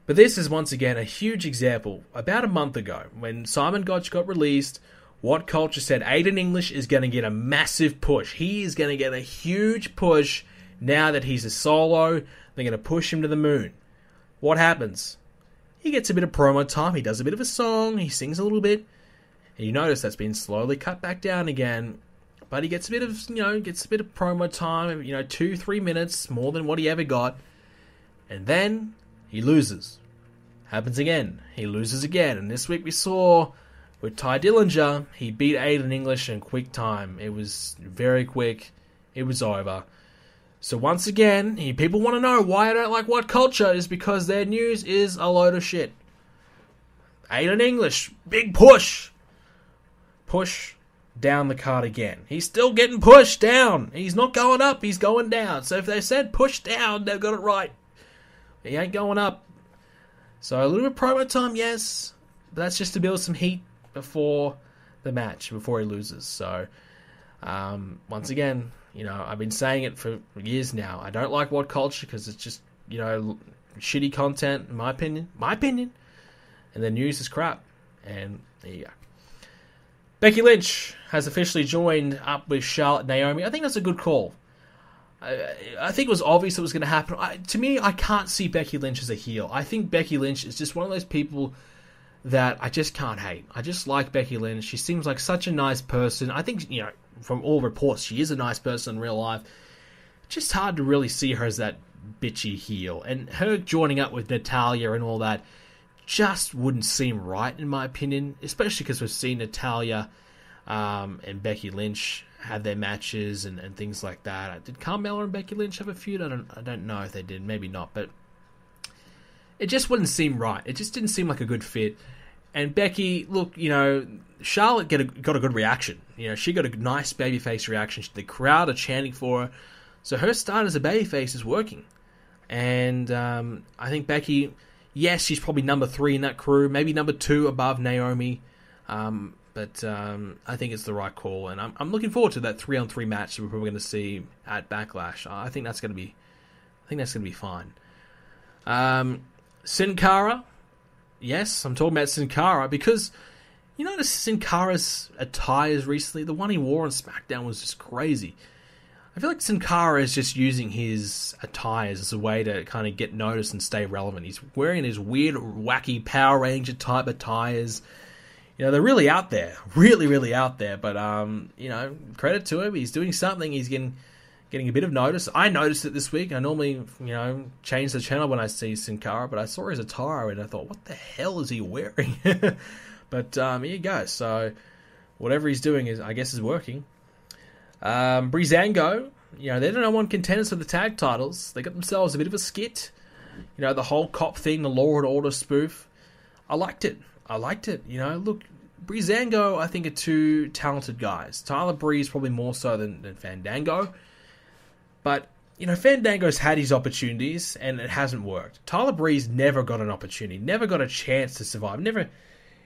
but this is once again a huge example. About a month ago, when Simon Gotch got released, What Culture said Aiden English is going to get a massive push. He is going to get a huge push now that he's a solo. They're going to push him to the moon. What happens? He gets a bit of promo time. He does a bit of a song. He sings a little bit. And you notice that's been slowly cut back down again. But he gets a bit of, promo time, 2-3 minutes, more than what he ever got. And then he loses. Happens again. He loses again. And this week we saw with Ty Dillinger, he beat Aiden English in quick time. It was very quick. It was over. So once again, people want to know why I don't like What Culture is because their news is a load of shit. Aiden English, big push. Push down the card again. He's still getting pushed down. He's not going up, he's going down. So if they said push down, they've got it right. He ain't going up. So a little bit of promo time, yes. But that's just to build some heat before the match, before he loses. So, once again, I've been saying it for years now. I don't like What Culture because it's just, shitty content, in my opinion. And the news is crap. And there you go. Becky Lynch has officially joined up with Charlotte and Naomi. I think that's a good call. I think it was obvious it was going to happen. To me, I can't see Becky Lynch as a heel. I think Becky Lynch is just one of those people that I just can't hate. I just like Becky Lynch. She seems like such a nice person. I think, from all reports, she is a nice person in real life. Just hard to really see her as that bitchy heel. And her joining up with Natalya and all that just wouldn't seem right, in my opinion. Especially because we've seen Natalya and Becky Lynch have their matches and things like that. Did Carmella and Becky Lynch have a feud? I don't know if they did. Maybe not. But it just wouldn't seem right. It just didn't seem like a good fit. And Becky, look, Charlotte got a good reaction. She got a nice babyface reaction. The crowd are chanting for her. So her start as a babyface is working. And I think Becky, yes, she's probably number 3 in that crew. Maybe number 2 above Naomi. But I think it's the right call. And I'm looking forward to that 3-on-3 match that we're probably going to see at Backlash. I think that's going to be fine. Sin Cara. Yes, I'm talking about Sin Cara because you notice Sin Cara's attires recently. The one he wore on SmackDown was just crazy. I feel like Sin Cara is just using his attires as a way to kind of get noticed and stay relevant. He's wearing his weird, wacky Power Ranger type attires. They're really out there. Really, really out there. But, credit to him. He's doing something. He's getting a bit of notice. I noticed it this week. I normally, change the channel when I see Sin Cara, but I saw his attire and I thought, what the hell is he wearing? But here you go. So whatever he's doing is working. Breezango, they're the number 1 contenders for the tag titles. They got themselves a bit of a skit. The whole cop thing, the Law and Order spoof. I liked it. Look, Breezango, I think, are 2 talented guys. Tyler Breeze probably more so than Fandango. But, Fandango's had his opportunities, and it hasn't worked. Tyler Breeze never got an opportunity, never got a chance to survive.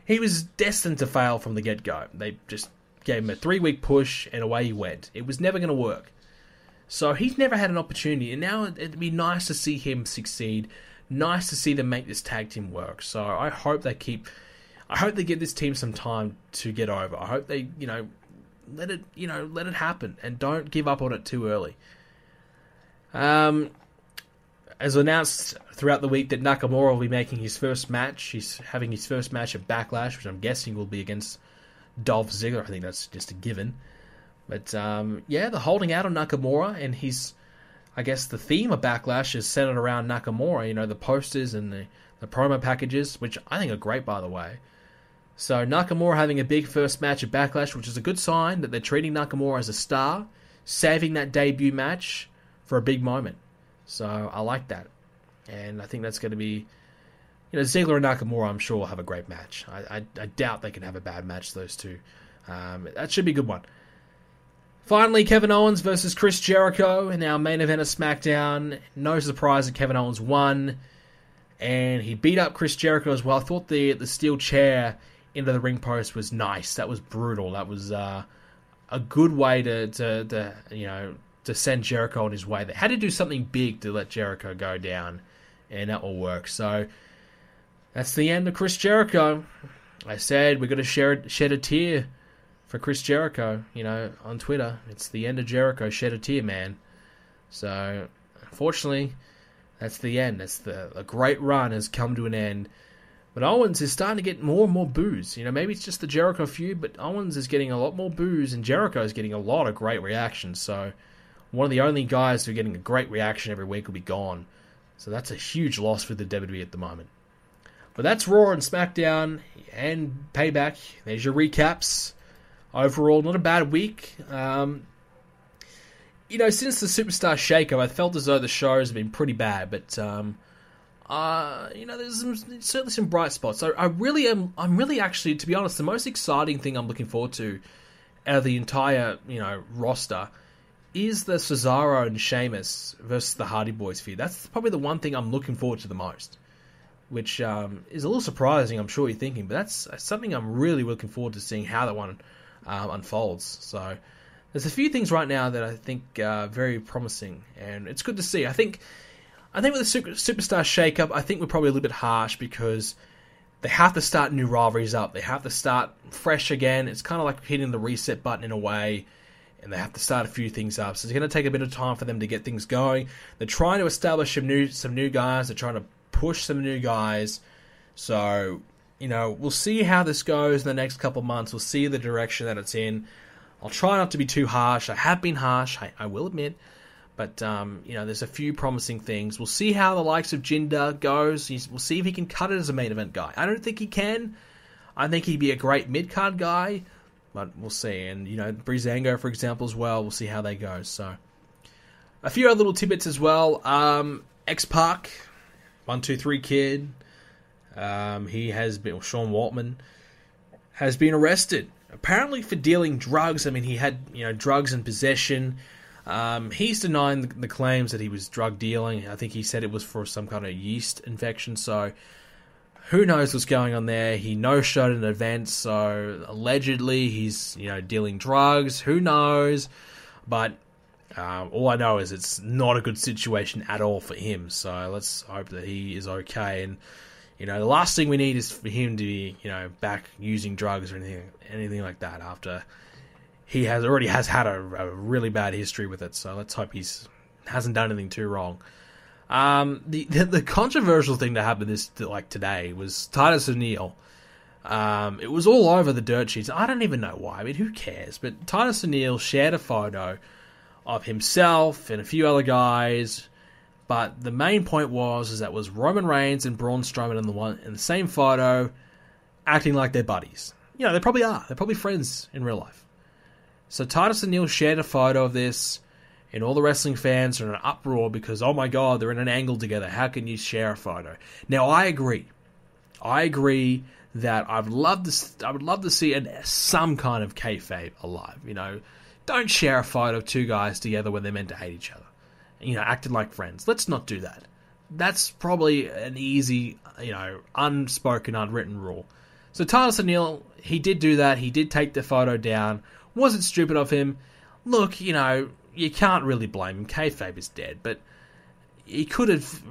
He was destined to fail from the get-go. They just gave him a 3-week push, and away he went. It was never going to work. So he's never had an opportunity, and now it'd be nice to see him succeed. Nice to see them make this tag team work. So I hope they give this team some time to get over. I hope they, let it happen, and don't give up on it too early. As announced throughout the week that Nakamura will be making his first match. He's having his first match at Backlash, which I'm guessing will be against Dolph Ziggler. I think that's just a given. But, they're holding out on Nakamura, and I guess the theme of Backlash is centered around Nakamura. The posters and the promo packages, which I think are great, by the way. So Nakamura having a big first match at Backlash, which is a good sign that they're treating Nakamura as a star, saving that debut match for a big moment. So I like that. And I think that's going to be, Ziggler and Nakamura, I'm sure, will have a great match. I doubt they can have a bad match, those two. That should be a good one. Finally, Kevin Owens versus Chris Jericho in our main event of SmackDown. No surprise that Kevin Owens won. And he beat up Chris Jericho as well. I thought the steel chair into the ring post was nice. That was brutal. That was a good way to send Jericho on his way. They had to do something big to let Jericho go down, and that will work. So that's the end of Chris Jericho. I said we're going to shed a tear for Chris Jericho, on Twitter. It's the end of Jericho. Shed a tear, man. So, unfortunately, that's the end. The great run has come to an end. But Owens is starting to get more and more boos. Maybe it's just the Jericho feud, but Owens is getting a lot more boos, and Jericho is getting a lot of great reactions. So, one of the only guys who are getting a great reaction every week will be gone. So that's a huge loss for the WWE at the moment. But that's Raw and SmackDown and Payback. There's your recaps. Overall, not a bad week. Since the Superstar Shake-Up, I felt as though the shows have been pretty bad, but there's certainly some bright spots. I'm really actually, to be honest, the most exciting thing I'm looking forward to out of the entire, roster is the Cesaro and Sheamus versus the Hardy Boys feud. That's probably the one thing I'm looking forward to the most, which is a little surprising, I'm sure you're thinking, but that's something I'm really looking forward to seeing how that one unfolds. So there's a few things right now that I think are very promising, and it's good to see. I think with the Superstar Shake-Up, I think we're probably a little bit harsh because they have to start new rivalries up. They have to start fresh again. It's kind of like hitting the reset button in a way, and they have to start a few things up. So it's going to take a bit of time for them to get things going. They're trying to establish some new guys. They're trying to push some new guys. So, we'll see how this goes in the next couple of months. We'll see the direction that it's in. I'll try not to be too harsh. I have been harsh, I will admit. But, there's a few promising things. We'll see how the likes of Jinder goes. We'll see if he can cut it as a main event guy. I don't think he can. I think he'd be a great mid-card guy. But we'll see. And, Breezango, for example, as well. We'll see how they go. So, a few other little tidbits as well. X-Pac, 123 Kid. He has been, Sean Waltman has been arrested. Apparently for dealing drugs. I mean, he had, drugs in possession. He's denying the claims that he was drug dealing. I think he said it was for some kind of yeast infection. So, who knows what's going on there? He no-showed an event, so allegedly he's, dealing drugs. Who knows? But all I know is it's not a good situation at all for him. So let's hope that he is okay. And the last thing we need is for him to be, back using drugs or anything like that after he already has had a really bad history with it. So let's hope hasn't done anything too wrong. The controversial thing that happened today was Titus O'Neil. It was all over the dirt sheets. I don't even know why. I mean, who cares? But Titus O'Neil shared a photo of himself and a few other guys. But the main point was Roman Reigns and Braun Strowman in the same photo, acting like they're buddies. They probably are. They're probably friends in real life. So Titus O'Neil shared a photo of this, and all the wrestling fans are in an uproar because, oh my god, they're in an angle together. How can you share a photo? Now, I agree. I agree that I would love to see some kind of kayfabe alive. Don't share a photo of two guys together when they're meant to hate each other. Acting like friends. Let's not do that. That's probably an easy, unspoken, unwritten rule. So Titus O'Neil, he did do that. He did take the photo down. Wasn't stupid of him. Look, you can't really blame him. Kayfabe is dead. But he could have,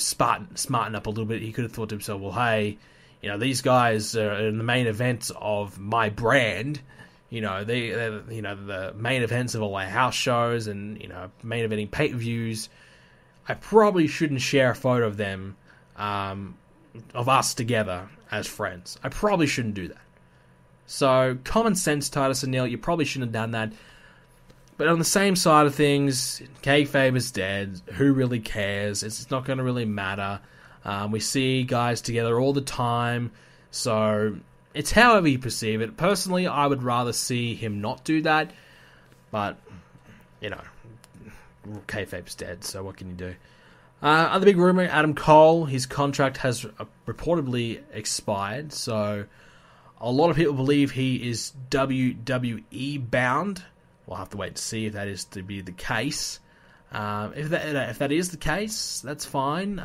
smartened up a little bit. He could have thought to himself, well, hey, these guys are in the main events of my brand. They're the main events of all my house shows and, main eventing pay-per-views. I probably shouldn't share a photo of them, of us together as friends. I probably shouldn't do that. So, common sense, Titus O'Neil, you probably shouldn't have done that. But on the same side of things, kayfabe is dead. Who really cares? It's not going to really matter. We see guys together all the time. So, it's however you perceive it. Personally, I would rather see him not do that. But, kayfabe's dead, so what can you do? Other big rumor, Adam Cole, his contract has reportedly expired. So, a lot of people believe he is WWE bound. We'll have to wait to see if that is to be the case. If that is the case, that's fine.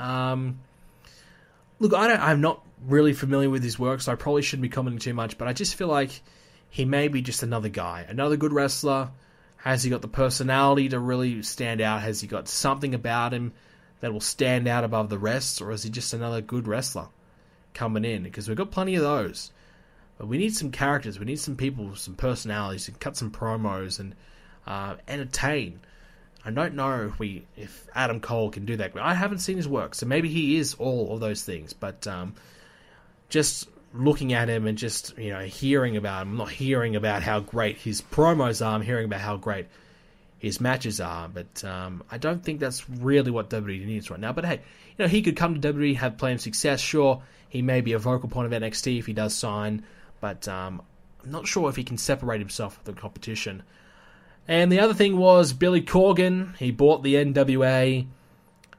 look, I'm not really familiar with his work, so I probably shouldn't be commenting too much, but I just feel like he may be just another guy, another good wrestler. Has he got the personality to really stand out? Has he got something about him that will stand out above the rest, or is he just another good wrestler coming in? Because we've got plenty of those. But we need some characters, we need some people with some personalities to cut some promos and entertain. I don't know if Adam Cole can do that. I haven't seen his work, so maybe he is all of those things. But just looking at him and just hearing about him, I'm not hearing about how great his promos are. I'm hearing about how great his matches are. But I don't think that's really what WWE needs right now. But hey, he could come to WWE, have plenty of success. Sure, he may be a vocal point of NXT if he does sign, but I'm not sure if he can separate himself from the competition. And the other thing was Billy Corgan. He bought the NWA.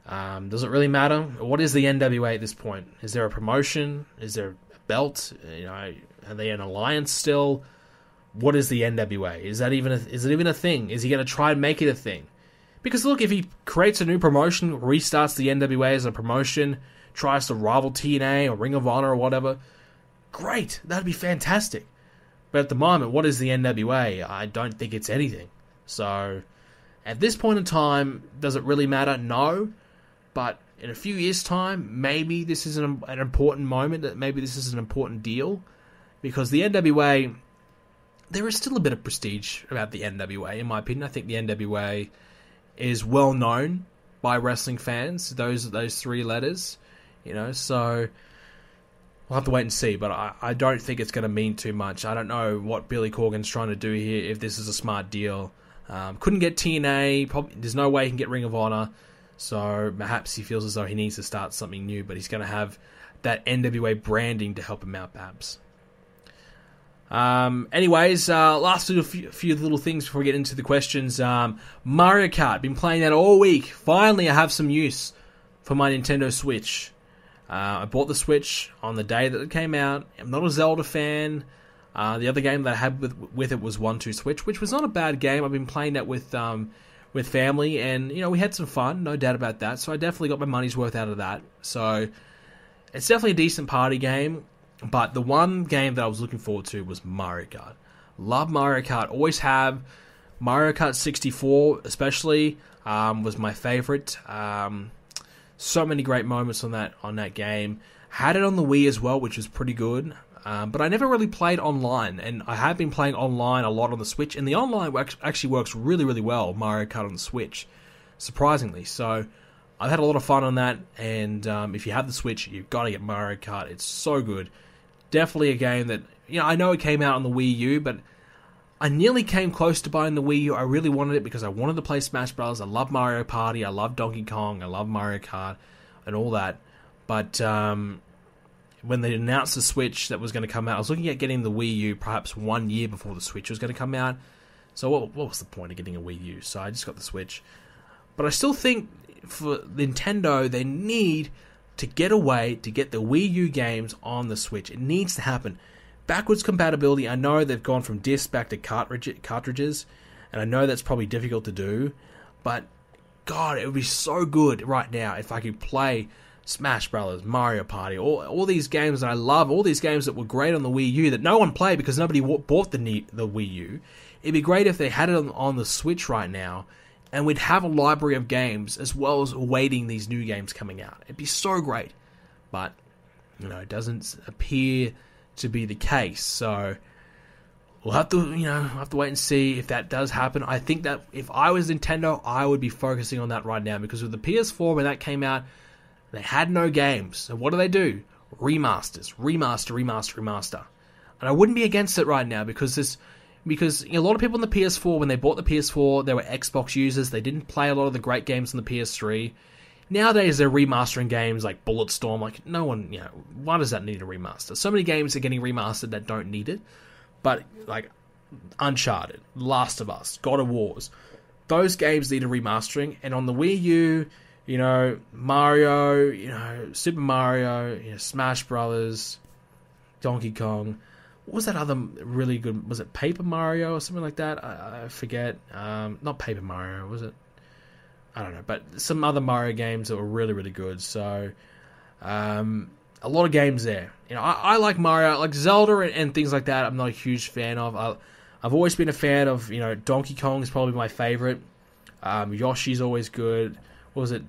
Does it really matter? What is the NWA at this point? Is there a promotion? Is there a belt? Are they an alliance still? What is the NWA? Is it even a thing? Is he going to try and make it a thing? Because look, if he creates a new promotion, restarts the NWA as a promotion, tries to rival TNA or Ring of Honor or whatever, great. That'd be fantastic. But at the moment, what is the NWA? I don't think it's anything. So, at this point in time, does it really matter? No. But in a few years' time, maybe this is an important moment. Maybe this is an important deal. Because the NWA, there is still a bit of prestige about the NWA, in my opinion. I think the NWA is well known by wrestling fans. Those three letters. So we'll have to wait and see, but I don't think it's going to mean too much. I don't know what Billy Corgan's trying to do here, if this is a smart deal. Couldn't get TNA, probably, there's no way he can get Ring of Honor, so perhaps he feels as though he needs to start something new, but he's going to have that NWA branding to help him out, perhaps. Anyways, last few little things before we get into the questions. Mario Kart, been playing that all week. Finally, I have some use for my Nintendo Switch. I bought the Switch on the day that it came out. I'm not a Zelda fan. The other game that I had with it was 1-2 Switch, which was not a bad game. I've been playing that with family, and we had some fun, no doubt about that. So I definitely got my money's worth out of that. So it's definitely a decent party game. But the one game that I was looking forward to was Mario Kart. Love Mario Kart. Always have. Mario Kart 64, especially, was my favorite. So many great moments on that game. Had it on the Wii as well, which was pretty good. But I never really played online, and I have been playing online a lot on the Switch, and the online actually works really, really well, Mario Kart on the Switch, surprisingly. So I've had a lot of fun on that, and if you have the Switch, you've got to get Mario Kart. It's so good. Definitely a game that, I know it came out on the Wii U, but I nearly came close to buying the Wii U. I really wanted it because I wanted to play Smash Bros. I love Mario Party, I love Donkey Kong, I love Mario Kart, and all that. But when they announced the Switch that was going to come out, I was looking at getting the Wii U perhaps 1 year before the Switch was going to come out. So what was the point of getting a Wii U? So I just got the Switch. But I still think for Nintendo, they need to get a way to get the Wii U games on the Switch. It needs to happen. Backwards compatibility, I know they've gone from discs back to cartridges, and I know that's probably difficult to do, but God, it would be so good right now if I could play Smash Brothers, Mario Party, all these games that I love, all these games that were great on the Wii U that no one played because nobody bought the Wii U. It'd be great if they had it on the Switch right now, and we'd have a library of games as well as awaiting these new games coming out. It'd be so great. But, it doesn't appear to be the case. So, we'll have to wait and see if that does happen. I think that if I was Nintendo, I would be focusing on that right now. Because with the PS4, when that came out, they had no games. So what do? Remasters. Remaster. And I wouldn't be against it right now because a lot of people on the PS4, when they bought the PS4, they were Xbox users. They didn't play a lot of the great games on the PS3. Nowadays, they're remastering games like Bulletstorm. Like, no one, why does that need a remaster? So many games are getting remastered that don't need it. But, like, Uncharted, Last of Us, God of Wars, those games need a remastering. And on the Wii U, Mario, Super Mario, Smash Brothers, Donkey Kong. What was that other really good? Was it Paper Mario or something like that? I forget. Not Paper Mario, was it? I don't know. But some other Mario games that were really, really good. So, a lot of games there. You know, I like Mario, like Zelda and things like that. I'm not a huge fan of. I've always been a fan of, you know, Donkey Kong is probably my favorite. Yoshi's always good. What was it?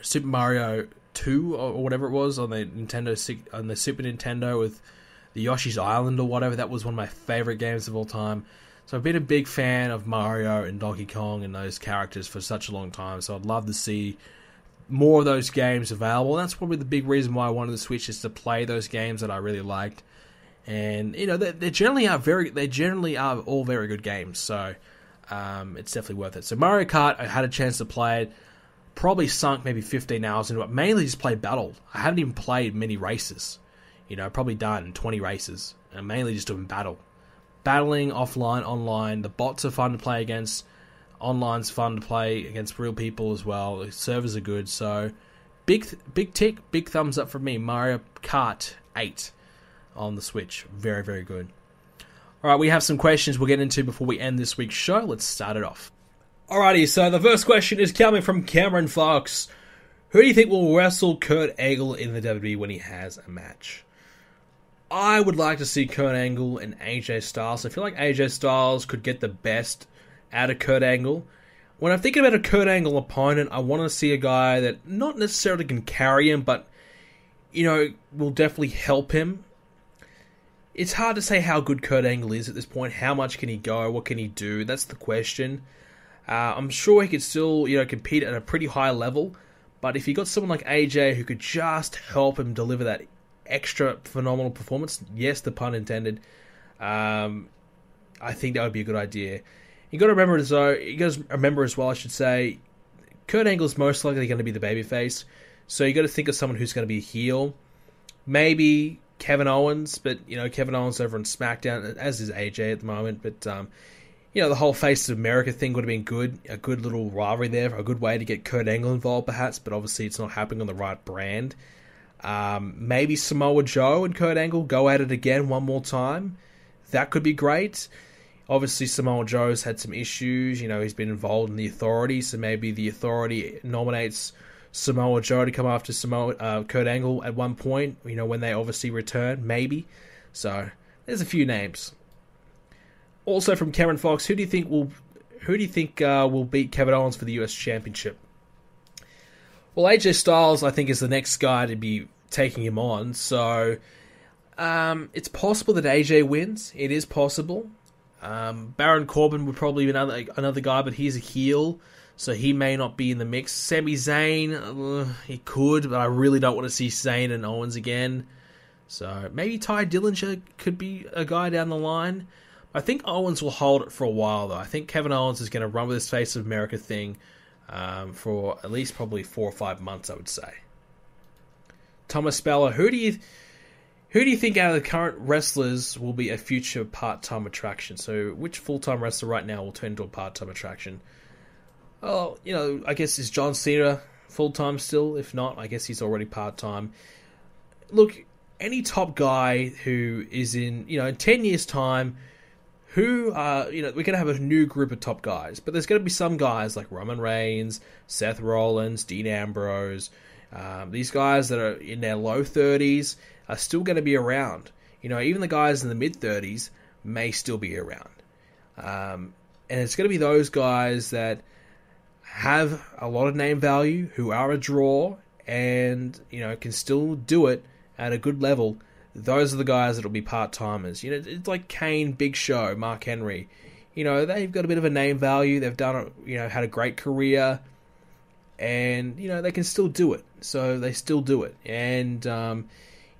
Super Mario 2 or whatever it was on the Super Nintendo with the Yoshi's Island or whatever. That was one of my favorite games of all time. So I've been a big fan of Mario and Donkey Kong and those characters for such a long time. So I'd love to see more of those games available. And that's probably the big reason why I wanted the Switch, is to play those games that I really liked. And you know, they generally are all very good games. So it's definitely worth it. So Mario Kart, I had a chance to play it. Probably sunk maybe 15 hours into it. Mainly just played battle. I haven't even played many races. You know, probably done 20 races. And mainly just doing battle. Battling offline, online. The bots are fun to play against. Online's fun to play against real people as well. The servers are good. So, big tick, big thumbs up from me. Mario Kart 8 on the Switch. Very, very good. Alright, we have some questions we'll get into before we end this week's show. Let's start it off. Alrighty, so the first question is coming from Cameron Fox. Who do you think will wrestle Kurt Angle in the WWE when he has a match? I would like to see Kurt Angle and AJ Styles. I feel like AJ Styles could get the best out of Kurt Angle. When I'm thinking about a Kurt Angle opponent, I want to see a guy that not necessarily can carry him, but, you know, will definitely help him. It's hard to say how good Kurt Angle is at this point. How much can he go? What can he do? That's the question. I'm sure he could still, you know, compete at a pretty high level, but if you got someone like AJ who could just help him deliver that extra phenomenal performance, yes, the pun intended, I think that would be a good idea. You got to remember as well, I should say, Kurt Angle's most likely going to be the babyface, so you got to think of someone who's going to be a heel. Maybe Kevin Owens, but you know, Kevin Owens over on SmackDown, as is AJ at the moment, but you know, the whole Face of America thing would have been good, a good little rivalry there, a good way to get Kurt Angle involved perhaps, but obviously it's not happening on the right brand. Maybe Samoa Joe and Kurt Angle go at it again one more time. That could be great. Obviously Samoa Joe's had some issues, you know, he's been involved in the Authority, so maybe the Authority nominates Samoa Joe to come after Kurt Angle at one point, you know, when they obviously return, maybe. So, there's a few names. Also from Cameron Fox, who do you think will beat Kevin Owens for the US Championship? Well, AJ Styles, I think, is the next guy to be taking him on. So, it's possible that AJ wins. It is possible. Baron Corbin would probably be another guy, but he's a heel, so he may not be in the mix. Sami Zayn, he could, but I really don't want to see Zayn and Owens again. So, maybe Ty Dillinger could be a guy down the line. I think Owens will hold it for a while, though. I think Kevin Owens is going to run with this Face of America thing for at least probably 4 or 5 months, I would say. Thomas Speller, who do you think out of the current wrestlers will be a future part-time attraction? So, which full-time wrestler right now will turn into a part-time attraction? Well, you know, I guess is John Cena full-time still? If not, I guess he's already part-time. Look, any top guy who is in 10 years' time, we're going to have a new group of top guys, but there's going to be some guys like Roman Reigns, Seth Rollins, Dean Ambrose, these guys that are in their low 30s are still going to be around. You know, even the guys in the mid 30s may still be around. And it's going to be those guys that have a lot of name value, who are a draw, and, you know, can still do it at a good level. Those are the guys that will be part-timers. You know, it's like Kane, Big Show, Mark Henry. You know, they've got a bit of a name value. They've done, had a great career. And, you know, they can still do it. So they still do it. And,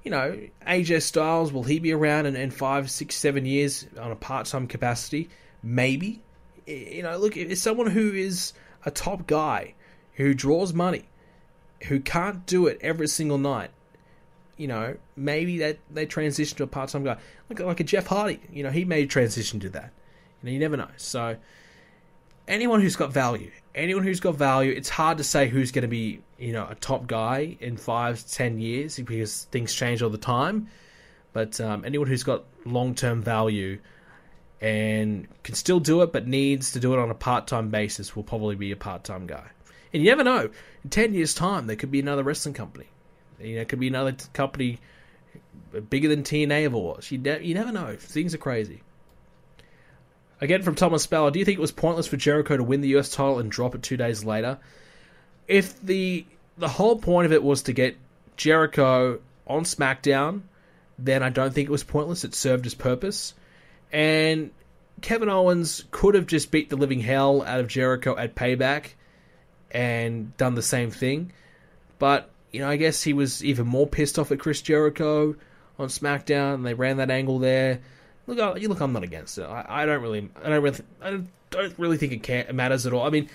AJ Styles, will he be around in 5, 6, 7 years on a part-time capacity? Maybe. You know, look, it's someone who is a top guy, who draws money, who can't do it every single night. You know, maybe that they transition to a part-time guy. Like a Jeff Hardy. You know, he may transition to that. You know, you never know. So, anyone who's got value, it's hard to say who's going to be, a top guy in 5 to 10 years because things change all the time. But anyone who's got long-term value and can still do it but needs to do it on a part-time basis will probably be a part-time guy. And you never know. In 10 years' time, there could be another wrestling company. You know, it could be another company bigger than TNA ever was. You never know. Things are crazy. Again, from Thomas Speller, do you think it was pointless for Jericho to win the US title and drop it 2 days later? If the whole point of it was to get Jericho on SmackDown, then I don't think it was pointless. It served its purpose. And Kevin Owens could have just beat the living hell out of Jericho at Payback and done the same thing. But, you know, I guess he was even more pissed off at Chris Jericho on SmackDown, and they ran that angle there. Look, I'm not against it. I don't really think it matters at all. I mean,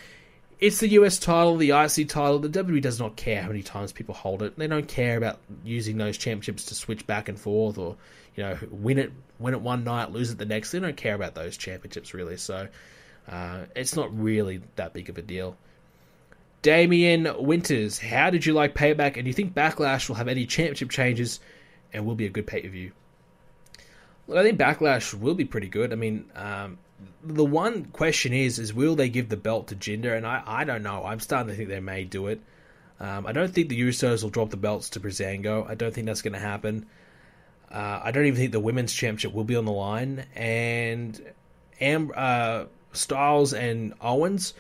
it's the US title, the IC title. The WWE does not care how many times people hold it. They don't care about using those championships to switch back and forth, or, you know, win it one night, lose it the next. They don't care about those championships really. So it's not really that big of a deal. Damien Winters, how did you like Payback, and do you think Backlash will have any championship changes and will be a good pay-per-view? Look, I think Backlash will be pretty good. I mean, the one question is will they give the belt to Jinder? And I don't know. I'm starting to think they may do it. I don't think the Usos will drop the belts to Breezango. I don't think that's going to happen. I don't even think the women's championship will be on the line. And Styles and Owens,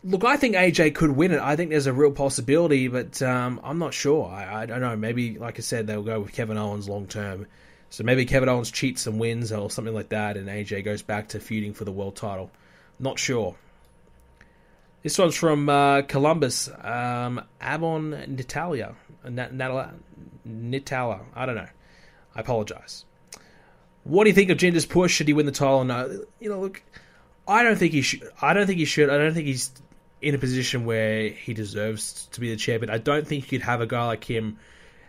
look, I think AJ could win it. I think there's a real possibility, but I'm not sure. I don't know. Maybe, like I said, they'll go with Kevin Owens long term. So maybe Kevin Owens cheats and wins or something like that, and AJ goes back to feuding for the world title. Not sure. This one's from Columbus. Avon Natalia. Nitala. I don't know. I apologize. What do you think of Jinder's push? Should he win the title? No. You know, look, I don't think he should. I don't think he's in a position where he deserves to be the champion. I don't think you could have a guy like him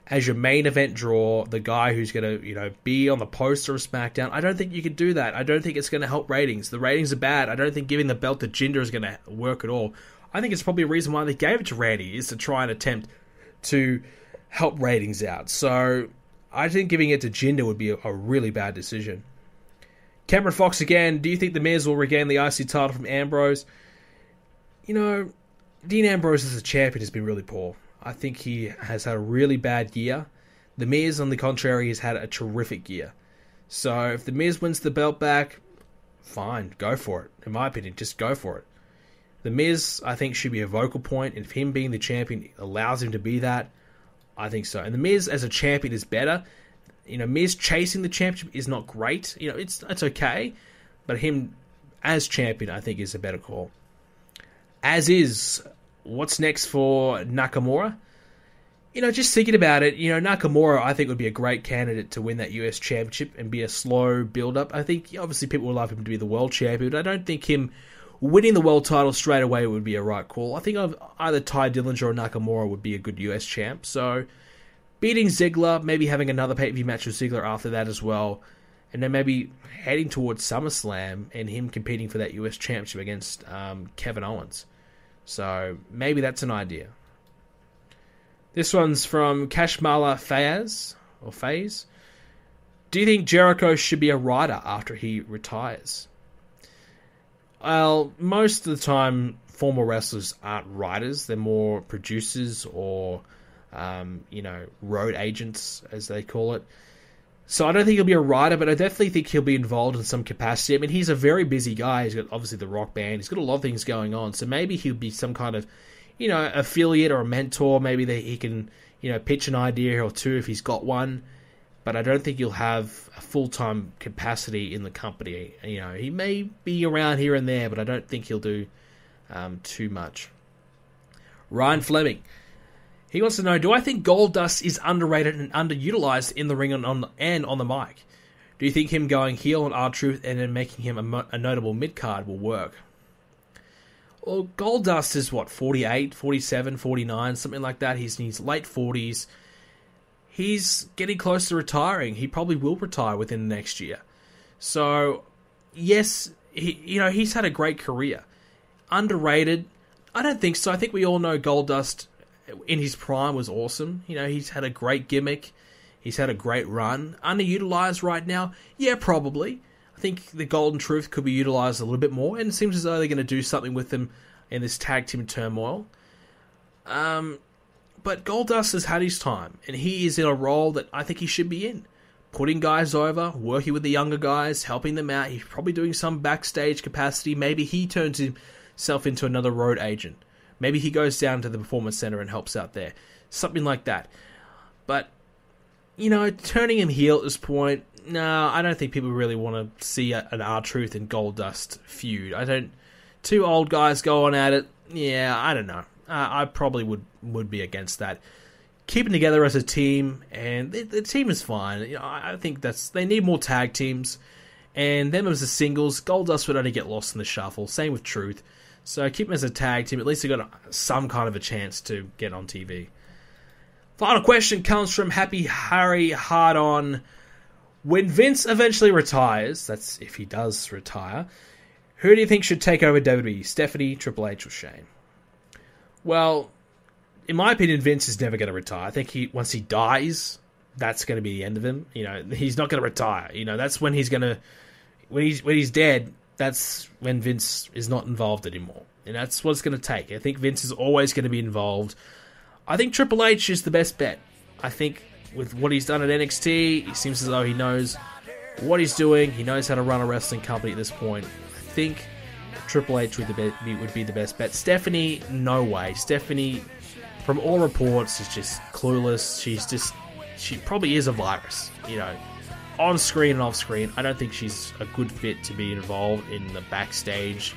as your main event draw, the guy who's going to, you know, be on the poster of SmackDown. I don't think you could do that. I don't think it's going to help ratings. The ratings are bad. I don't think giving the belt to Jinder is going to work at all. I think it's probably a reason why they gave it to Randy, is to try and attempt to help ratings out. So I think giving it to Jinder would be a really bad decision. Cameron Fox again, do you think The Miz will regain the IC title from Ambrose? You know, Dean Ambrose as a champion has been really poor. I think he has had a really bad year. The Miz, on the contrary, has had a terrific year. So if The Miz wins the belt back, fine, go for it. In my opinion, just go for it. The Miz, I think, should be a vocal point, and if him being the champion allows him to be that, I think so. And The Miz as a champion is better. You know, Miz chasing the championship is not great. You know, it's okay, but him as champion, I think, is a better call. As is, what's next for Nakamura? You know, just thinking about it, you know, Nakamura, I think, would be a great candidate to win that US Championship and be a slow build-up. I think, obviously, people would love him to be the world champion, but I don't think him winning the world title straight away would be a right call. I think either Ty Dillinger or Nakamura would be a good US champ. So, beating Ziggler, maybe having another pay-per-view match with Ziggler after that as well, and then maybe heading towards SummerSlam and him competing for that US Championship against Kevin Owens. So maybe that's an idea. This one's from Kashmala Fayaz. Do you think Jericho should be a writer after he retires? Well, most of the time, former wrestlers aren't writers. They're more producers or, road agents, as they call it. So I don't think he'll be a writer, but I definitely think he'll be involved in some capacity. I mean, he's a very busy guy. He's got, obviously, the Rock Band. He's got a lot of things going on. So maybe he'll be some kind of, affiliate or a mentor. Maybe that he can, pitch an idea or two if he's got one. But I don't think he'll have a full-time capacity in the company. He may be around here and there, but I don't think he'll do too much. Ryan Fleming. He wants to know, do I think Goldust is underrated and underutilized in the ring and on the mic? Do you think him going heel on R-Truth and then making him a notable mid-card will work? Well, Goldust is, 48, 47, 49, something like that. He's in his late 40s. He's getting close to retiring. He probably will retire within the next year. So, yes, he's had a great career. Underrated? I don't think so. I think we all know Goldust in his prime was awesome. He's had a great gimmick. He's had a great run. Underutilized right now? Yeah, probably. I think the Golden Truth could be utilized a little bit more, and it seems as though they're going to do something with them in this tag team turmoil. But Goldust has had his time, and he is in a role that I think he should be in. Putting guys over, working with the younger guys, helping them out. He's probably doing some backstage capacity. Maybe he turns himself into another road agent. Maybe he goes down to the Performance Center and helps out there. Something like that. But, turning him heel at this point, no, I don't think people really want to see an R-Truth and Goldust feud. Two old guys going at it, yeah, I don't know. I probably would be against that. Keeping together as a team, and the team is fine. I think they need more tag teams, and them as a singles, Goldust would only get lost in the shuffle. Same with Truth. So keep them as a tag team. At least they got some kind of a chance to get on TV. Final question comes from Happy Harry Hard On. When Vince eventually retires, that's if he does retire, who do you think should take over WWE? Stephanie, Triple H, or Shane? Well, in my opinion, Vince is never going to retire. I think once he dies, that's going to be the end of him. He's not going to retire. That's when he's going to... When he's dead, that's when Vince is not involved anymore. And that's what it's going to take. I think Vince is always going to be involved. I think Triple H is the best bet. I think with what he's done at NXT, it seems as though he knows what he's doing. He knows how to run a wrestling company at this point. I think Triple H would be the best bet. Stephanie, no way. Stephanie, from all reports, is just clueless. She probably is a virus, on screen and off screen. I don't think she's a good fit to be involved in the backstage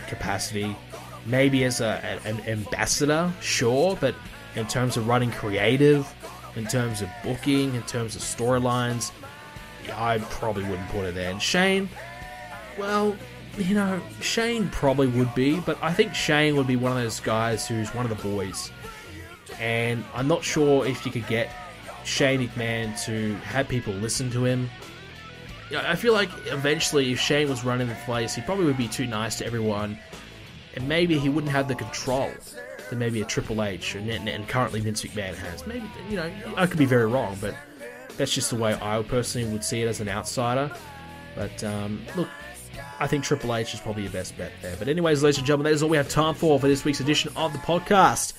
capacity. Maybe as an ambassador, sure, but in terms of running creative, in terms of booking, in terms of storylines, I probably wouldn't put her there. And Shane, well, Shane probably would be, but I think Shane would be one of those guys who's one of the boys. And I'm not sure if you could get Shane McMahon to have people listen to him. I feel like eventually if Shane was running the place, he probably would be too nice to everyone. And maybe he wouldn't have the control that maybe a Triple H and currently Vince McMahon has. Maybe, I could be very wrong, but that's just the way I personally would see it as an outsider. But, look, I think Triple H is probably your best bet there. But anyways, ladies and gentlemen, that is all we have time for this week's edition of the podcast.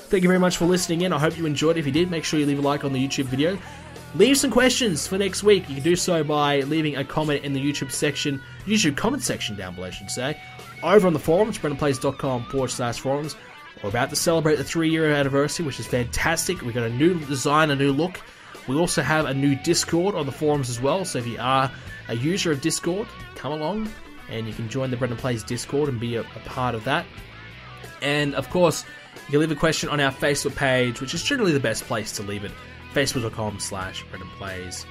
Thank you very much for listening in. I hope you enjoyed it. If you did, make sure you leave a like on the YouTube video. Leave some questions for next week. You can do so by leaving a comment in the YouTube comment section down below, I should say. Over on the forums, BrendenPlayz.com/forums. We're about to celebrate the 3-year anniversary, which is fantastic. We've got a new design, a new look. We also have a new Discord on the forums as well. So if you are a user of Discord, come along and you can join the BrendenPlayz Discord and be a part of that. And of course, you can leave a question on our Facebook page, which is generally the best place to leave it. Facebook.com/BrendenPlayz.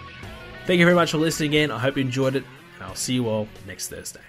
Thank you very much for listening in. I hope you enjoyed it, and I'll see you all next Thursday.